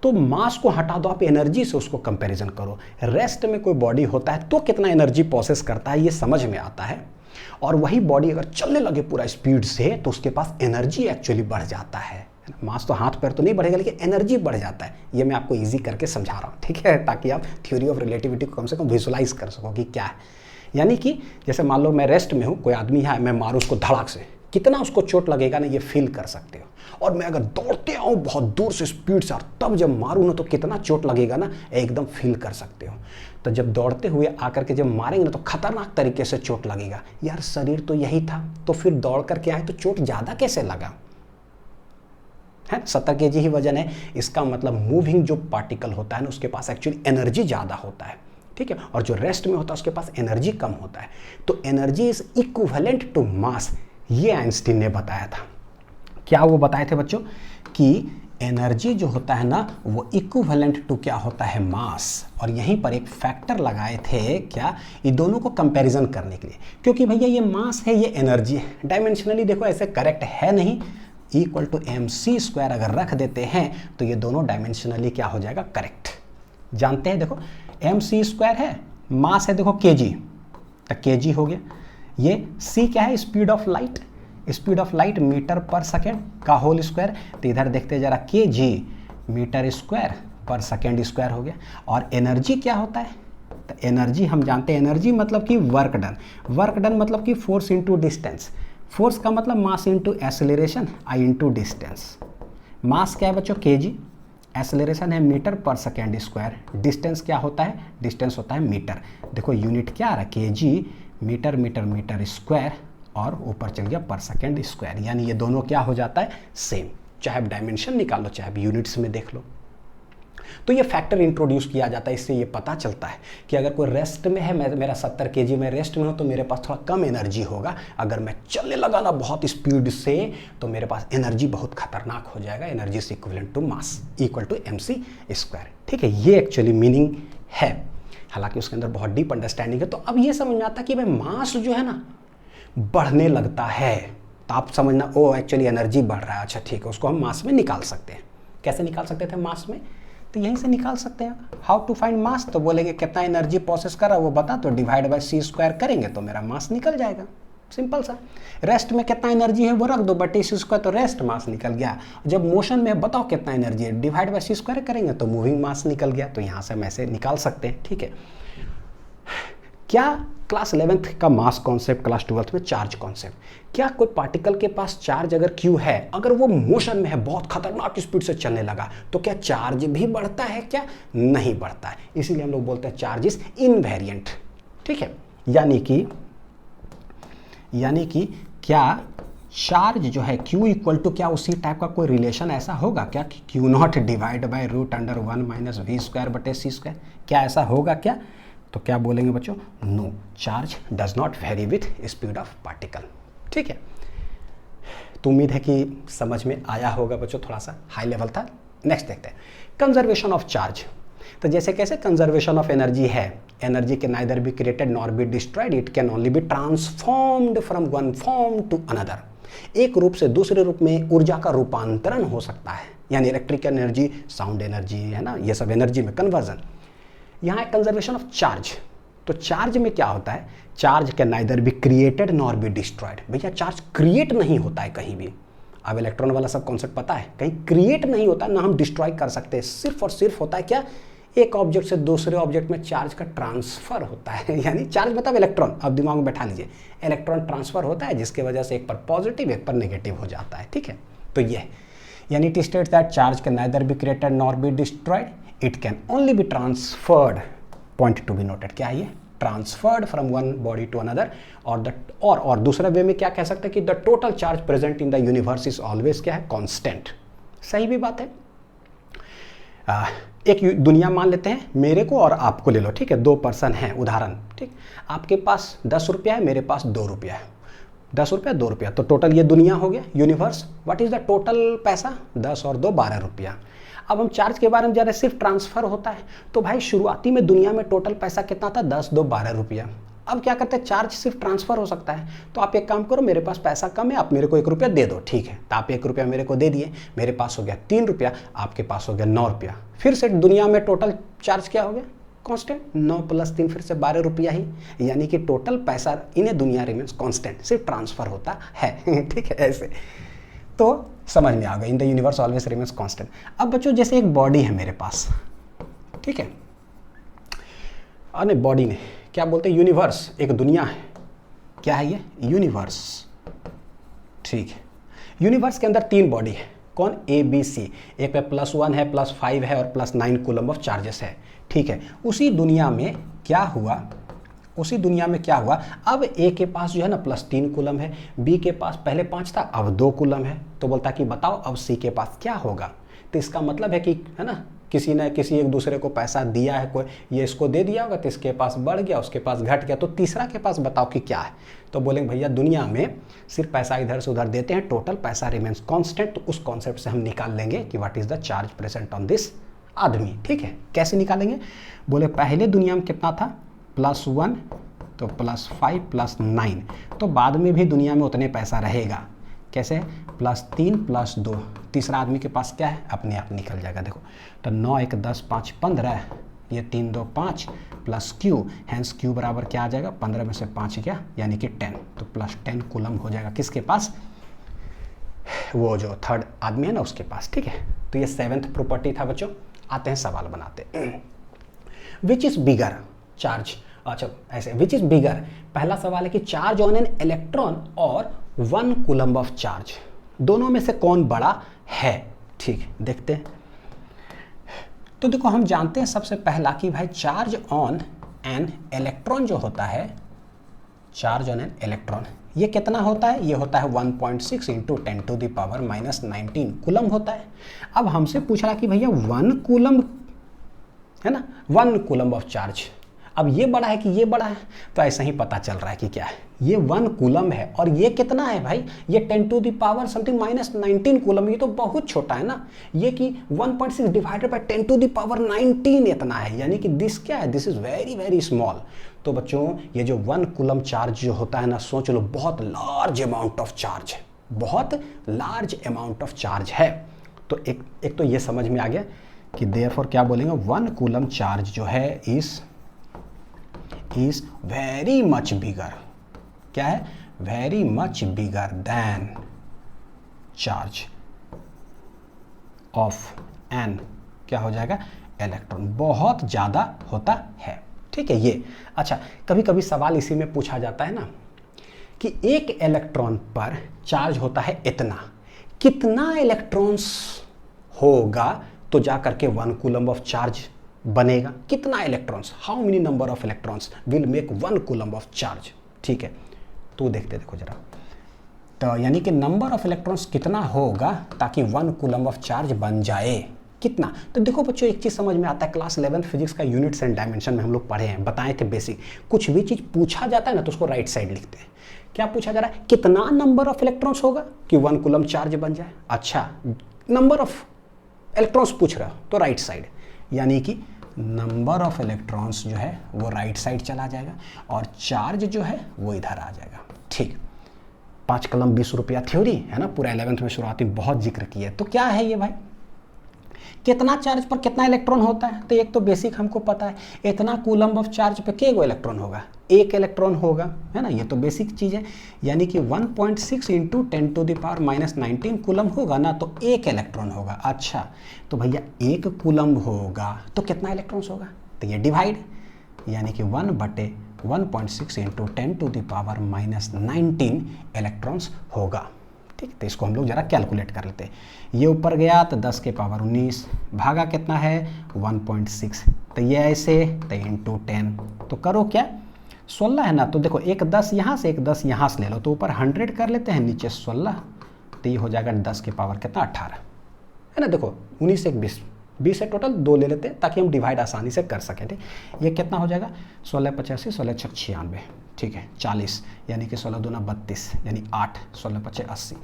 तो मास को हटा दो, आप एनर्जी से उसको कंपैरिजन करो। रेस्ट में कोई बॉडी होता है तो कितना एनर्जी प्रोसेस करता है ये समझ में आता है, और वही बॉडी अगर चलने लगे पूरा स्पीड से तो उसके पास एनर्जी एक्चुअली बढ़ जाता है। मास तो हाथ पैर तो नहीं बढ़ेगा, लेकिन एनर्जी बढ़ जाता है। ये मैं आपको इजी करके समझा रहा हूँ, ठीक है, ताकि आप थ्योरी ऑफ रिलेटिविटी को कम से कम विजुलाइज कर सको कि क्या है। यानी कि जैसे मान लो मैं रेस्ट में हूँ, कोई आदमी है, मैं मारूँ उसको धड़ाक से, कितना उसको चोट लगेगा ना, ये फील कर सकते हो। और मैं अगर दौड़ते आऊँ बहुत दूर से स्पीड से और तब जब मारूँ ना तो कितना चोट लगेगा ना, एकदम फील कर सकते हो। तो जब दौड़ते हुए आकर के जब मारेंगे ना तो खतरनाक तरीके से चोट लगेगा। यार शरीर तो यही था, तो फिर दौड़ करके आए तो चोट ज़्यादा कैसे लगा है, 70 kg ही वजन है, इसका मतलब मूविंग जो पार्टिकल होता है ना उसके पास एक्चुअली एनर्जी ज़्यादा होता है। ठीक है, और जो रेस्ट में होता है उसके पास एनर्जी कम होता है। तो energy is equivalent to mass, ये आइंस्टीन ने बताया था। क्या वो बताए थे बच्चों कि एनर्जी जो होता है ना वो इक्विवेलेंट टू क्या होता है, मास। और यहीं पर एक फैक्टर लगाए थे, क्या, ये दोनों को कंपैरिजन करने के लिए, क्योंकि भैया ये मास है, ये एनर्जी है। डायमेंशनली देखो ऐसे करेक्ट है नहीं, इक्वल टू mc² अगर रख देते हैं तो ये दोनों डायमेंशनली क्या हो जाएगा, करेक्ट। जानते हैं, देखो mc² है, मास है देखो kg, तो kg हो गया। ये c क्या है, speed of light, speed of light metre पर सेकेंड का होल स्क्वायर, तो इधर देखते जरा kg मीटर स्क्वायर पर सेकेंड स्क्वायर हो गया। और एनर्जी क्या होता है, तो एनर्जी हम जानते हैं, एनर्जी मतलब कि वर्क डन, वर्क डन मतलब कि फोर्स इंटू डिस्टेंस, फोर्स का मतलब मास इंटू एक्सेलरेशन, आई इंटू डिस्टेंस। मास क्या है बच्चों, केजी, एक्सेलरेशन है मीटर पर सेकेंड स्क्वायर, डिस्टेंस क्या होता है, डिस्टेंस होता है मीटर। देखो यूनिट क्या आ रहा है, KG, metre metre metre square, और ऊपर चल गया पर सेकेंड स्क्वायर, यानी ये दोनों क्या हो जाता है, सेम, चाहे आप डायमेंशन निकालो चाहे आप यूनिट्स में देख लो। तो ये फैक्टर इंट्रोड्यूस किया जाता है, इससे ये पता चलता है कि अगर कोई रेस्ट में है, मेरा 70 केजी में रेस्ट में हो तो मेरे पास थोड़ा कम एनर्जी होगा, अगर मैं चलने लगा ना बहुत स्पीड से तो मेरे पास एनर्जी बहुत खतरनाक हो जाएगा, energy is equivalent to mass equal to mc square. ठीक है, ये एक्चुअली मीनिंग है, हालांकि उसके अंदर बहुत डीप अंडरस्टैंडिंग है। तो अब ये समझ में आता है कि भाई मास जो है ना बढ़ने लगता है, तो आप समझना ओ एक्चुअली एनर्जी बढ़ रहा है, अच्छा ठीक है, उसको हम मास में निकाल सकते हैं। कैसे निकाल सकते थे मास में, तो यहीं से निकाल सकते हैं। हाउ टू फाइंड मास, तो बोलेंगे कितना एनर्जी प्रोसेस कर रहा है वो बता, तो डिवाइड बाय सी स्क्वायर करेंगे तो मेरा मास निकल जाएगा, सिंपल सा। रेस्ट में कितना एनर्जी है वो रख दो, बटे सी स्क्वायर, तो रेस्ट मास निकल गया। जब मोशन में बताओ कितना एनर्जी है, डिवाइड बाय सी स्क्वायर करेंगे तो मूविंग मास निकल गया, तो यहाँ से हम ऐसे निकाल सकते हैं। ठीक है, क्या क्लास 11th का मास कॉन्सेप्ट, क्लास 12th में चार्ज कॉन्सेप्ट, क्या कोई पार्टिकल के पास चार्ज अगर क्यू है, अगर वो मोशन में है, बहुत खतरनाक स्पीड से चलने लगा, तो क्या चार्ज भी बढ़ता है, क्या नहीं बढ़ता है, इसीलिए हम लोग बोलते हैं चार्ज इज इनवेरिएंट। ठीक है, यानी कि क्या चार्ज जो है Q इक्वल टू क्या उसी टाइप का कोई रिलेशन ऐसा होगा क्या कि Q not divide by root under 1 minus V square बटे सी स्क्वायर, क्या ऐसा होगा क्या, तो क्या बोलेंगे बच्चों, no, charge does not vary with speed of particle. ठीक है, तो उम्मीद है कि समझ में आया होगा बच्चों, थोड़ा सा हाई लेवल था। नेक्स्ट देखते हैं कंजर्वेशन ऑफ चार्ज। तो जैसे कैसे कंजर्वेशन ऑफ एनर्जी है, energy can neither be created nor be destroyed, it can only be transformed from one form to another. एक रूप से दूसरे रूप में ऊर्जा का रूपांतरण हो सकता है, यानी इलेक्ट्रिकल एनर्जी, साउंड एनर्जी, है ना, ये सब एनर्जी में कन्वर्जन। यहाँ है कंजर्वेशन ऑफ चार्ज। तो चार्ज में क्या होता है, charge can neither be created nor be destroyed. भैया चार्ज क्रिएट नहीं होता है कहीं भी, अब इलेक्ट्रॉन वाला सब कॉन्सेप्ट पता है, कहीं क्रिएट नहीं होता, ना हम डिस्ट्रॉय कर सकते, सिर्फ और सिर्फ होता है क्या, एक ऑब्जेक्ट से दूसरे ऑब्जेक्ट में चार्ज का ट्रांसफर होता है। यानी चार्ज मतलब इलेक्ट्रॉन, अब दिमाग में बैठा लीजिए, इलेक्ट्रॉन ट्रांसफर होता है जिसकी वजह से एक पर पॉजिटिव एक पर नेगेटिव हो जाता है। ठीक है, तो ये यानी it states that charge can neither be created nor be destroyed, it can only be transferred, point to be noted, क्या है ये, transferred from one body to another, और दूसरा वे में क्या कह सकते हैं कि the total charge present in the universe is always क्या है, कांस्टेंट। सही भी बात है। एक दुनिया मान लेते हैं, मेरे को और आपको ले लो, ठीक है, 2 पर्सन हैं, उदाहरण, ठीक, आपके पास 10 रुपया है, मेरे पास 2 रुपया है, 10 रुपया 2 रुपया, तो टोटल ये दुनिया हो गया, universe. What is the total पैसा, 10 और 2 12 रुपया। अब हम चार्ज के बारे में जा रहे हैं, सिर्फ ट्रांसफर होता है, तो भाई शुरुआती में दुनिया में टोटल पैसा कितना था, 10 2 12 रुपया। अब क्या करते हैं, चार्ज सिर्फ ट्रांसफर हो सकता है, तो आप एक काम करो, मेरे पास पैसा कम है, आप मेरे को 1 रुपया दे दो, ठीक है, तो आप 1 रुपया मेरे को दे दिए, मेरे पास हो गया 3 रुपया, आपके पास हो गया 9 रुपया। फिर से दुनिया में टोटल चार्ज क्या हो गया, कांस्टेंट, 9 + 3 फिर से 12 रुपया ही, यानी कि टोटल पैसा इन्हें दुनिया रिमेन्स कांस्टेंट, सिर्फ ट्रांसफर होता है। ठीक है, ऐसे तो समझ में आ गया, इन the universe always remains constant. अब बच्चों जैसे एक बॉडी है मेरे पास, ठीक है, अरे बॉडी ने क्या बोलते हैं, यूनिवर्स, एक दुनिया है, क्या है ये, यूनिवर्स। ठीक है, यूनिवर्स के अंदर 3 बॉडी है, कौन, ए बी सी, एक पे +1 है, +5 है और +9 कूलम ऑफ चार्जेस है। ठीक है, उसी दुनिया में क्या हुआ, अब ए के पास जो है ना +3 कूलम है, बी के पास पहले 5 था, अब 2 कूलम है, तो बोलता कि बताओ अब सी के पास क्या होगा। तो इसका मतलब है कि, है ना, किसी ने किसी एक दूसरे को पैसा दिया है, कोई ये इसको दे दिया होगा, तो इसके पास बढ़ गया, उसके पास घट गया, तो तीसरा के पास बताओ कि क्या है। तो बोलेंगे भैया दुनिया में सिर्फ पैसा इधर से उधर देते हैं, टोटल पैसा रिमेन्स कांस्टेंट, तो उस कॉन्सेप्ट से हम निकाल लेंगे कि what is the charge present on this आदमी। ठीक है, कैसे निकालेंगे, बोले पहले दुनिया में कितना था, +1 तो +5 +9, तो बाद में भी दुनिया में उतने पैसा रहेगा, कैसे, +3 +2, तीसरा आदमी के पास क्या है, अपने आप निकल जाएगा। देखो तो 9 1 10 5 15, ये 3 2 5 प्लस क्यू, हैंस क्यू बराबर क्या आ जाएगा, 15 में से 5 गया यानी कि 10, तो +10 कूलम हो जाएगा किसके पास, वो जो थर्ड आदमी है ना उसके पास। ठीक है, तो ये 7th प्रॉपर्टी था बच्चों। आते हैं सवाल बनाते, विच इज बिगर, चार्ज, अच्छा ऐसे, विच इज बिगर। पहला सवाल है कि चार्ज ऑन एन इलेक्ट्रॉन और 1 कूलम्ब ऑफ चार्ज, दोनों में से कौन बड़ा है। ठीक, देखते हैं। तो देखो हम जानते हैं सबसे पहला कि भाई चार्ज ऑन एन इलेक्ट्रॉन जो होता है, चार्ज ऑन एन इलेक्ट्रॉन, ये कितना होता है, ये होता है 1.6 इंटू 10⁻⁻19 कूलम्ब होता है। अब हमसे पूछ रहा कि भैया 1 कूलम्ब है ना, 1 कूलम्ब ऑफ चार्ज, अब ये बड़ा है कि ये बड़ा है, तो ऐसा ही पता चल रहा है कि क्या है, ये 1 कूलम्ब है और ये कितना है भाई, ये 10⁻⁻19 कूलम्ब, ये तो बहुत छोटा है ना, ये कि 1.6 डिवाइडेड बाय 10⁻19 इतना है, यानी कि दिस क्या है, this is very very small. तो बच्चों ये जो 1 कूलम्ब चार्ज जो होता है ना, सोच लो बहुत लार्ज अमाउंट ऑफ चार्ज है, बहुत लार्ज अमाउंट ऑफ चार्ज है। तो एक तो ये समझ में आ गया कि देयरफॉर क्या बोलेंगे, 1 कूलम्ब चार्ज जो है is very much bigger, क्या है, very much bigger than charge of an, क्या हो जाएगा, इलेक्ट्रॉन, बहुत ज़्यादा होता है। ठीक है ये। अच्छा, कभी कभी सवाल इसी में पूछा जाता है ना कि एक इलेक्ट्रॉन पर चार्ज होता है इतना, कितना इलेक्ट्रॉन्स होगा तो जा करके 1 कूलम्ब ऑफ चार्ज बनेगा, कितना electrons, how many number of electrons will make 1 coulomb of charge. ठीक है, तो देखते देखो जरा, तो यानी कि नंबर ऑफ इलेक्ट्रॉन्स कितना होगा ताकि 1 कूलम्ब ऑफ चार्ज बन जाए, कितना। तो देखो बच्चों एक चीज़ समझ में आता है, क्लास 11 फिजिक्स का यूनिट्स एंड डायमेंशन में हम लोग पढ़े हैं, बताए थे बेसिक, कुछ भी चीज़ पूछा जाता है ना तो उसको राइट साइड लिखते हैं। क्या पूछा जा रहा है, कितना नंबर ऑफ इलेक्ट्रॉन्स होगा कि 1 कूलम्ब चार्ज बन जाए। अच्छा, नंबर ऑफ इलेक्ट्रॉन्स पूछ रहा हो तो राइट साइड, यानी कि नंबर ऑफ इलेक्ट्रॉन्स जो है वो राइट साइड चला जाएगा और चार्ज जो है वो इधर आ जाएगा। ठीक, 5 कलम 20 रुपया थ्योरी है ना, पूरा 11th में शुरुआती बहुत जिक्र किया है। तो क्या है ये भाई, कितना चार्ज पर कितना इलेक्ट्रॉन होता है, तो एक तो बेसिक हमको पता है, इतना कूलम्ब ऑफ चार्ज पे के गो इलेक्ट्रॉन होगा, एक इलेक्ट्रॉन होगा, है ना, ये तो बेसिक चीज़ है, यानी कि 1.6 इंटू 10⁻⁻19 कूलम्ब होगा ना, तो एक इलेक्ट्रॉन होगा। अच्छा, तो भैया 1 कूलम्ब होगा तो कितना इलेक्ट्रॉन्स होगा, तो ये डिवाइड, यानी कि 1/1.6 इंटू 10⁻⁻19 इलेक्ट्रॉन्स होगा। ठीक, तो इसको हम लोग जरा कैलकुलेट कर लेते हैं। ये ऊपर गया तो 10 के पावर 19 भागा कितना है 1.6, तो ये ऐसे, तो इंटू 10, तो करो क्या 16 है ना, तो देखो एक 10 यहाँ से एक 10 यहाँ से ले लो, तो ऊपर 100 कर लेते हैं, नीचे 16, तो ये हो जाएगा 10 के पावर कितना 18 है ना। देखो 19 एक 20 है टोटल, 2 ले लेते हैं ताकि हम डिवाइड आसानी से कर सकें। ठीक, ये कितना हो जाएगा 16 85, 16 6 96, ठीक है 40, यानी कि 16 दूना 32, यानी 8, 16 5 80,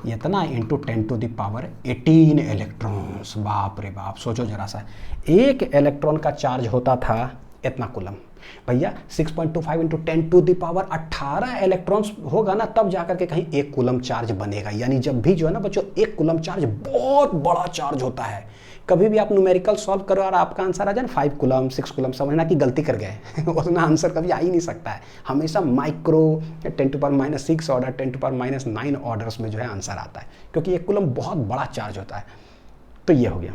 ये इतना इंटू 10⁻18 इलेक्ट्रॉन्स। बाप रे बाप, सोचो जरा सा, एक इलेक्ट्रॉन का चार्ज होता था इतना कूलम, भैया 6.25 इंटू 10⁻18 इलेक्ट्रॉन्स होगा ना, तब जाकर के कहीं 1 कूलम चार्ज बनेगा। यानी जब भी जो है ना बच्चों 1 कूलम चार्ज बहुत बड़ा चार्ज होता है। कभी भी आप न्यूमेरिकल सॉल्व करो और आपका आंसर आ जाए 5 कूलम 6 कूलम, समझना कि गलती कर गए उसमें आंसर कभी आ ही नहीं सकता है, हमेशा माइक्रो 10⁻⁻6 ऑर्डर 10⁻⁻9 ऑर्डर्स में जो है आंसर आता है, क्योंकि 1 कूलम बहुत बड़ा चार्ज होता है। तो ये हो गया।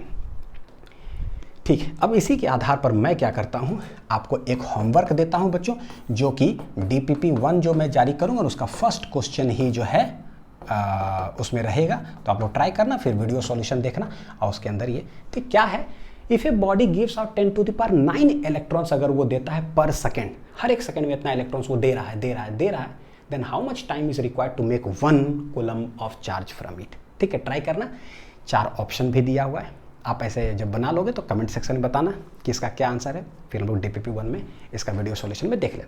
ठीक है, अब इसी के आधार पर मैं क्या करता हूँ, आपको एक होमवर्क देता हूँ बच्चों, जो कि DPP1 जो मैं जारी करूँगा उसका फर्स्ट क्वेश्चन ही जो है उसमें रहेगा। तो आप लोग ट्राई करना, फिर वीडियो सॉल्यूशन देखना, और उसके अंदर ये ठीक क्या है, if a body gives out 10⁻9 electrons अगर वो देता है पर सेकेंड, हर एक सेकेंड में इतना इलेक्ट्रॉन्स वो दे रहा है, then how much time is required to make 1 coulomb of charge from it. ठीक है, ट्राई करना, 4 ऑप्शन भी दिया हुआ है, आप ऐसे जब बना लोगे तो कमेंट सेक्शन में बताना कि इसका क्या आंसर है, फिर हम लोग DPP1 में इसका वीडियो सॉल्यूशन में देख लेना।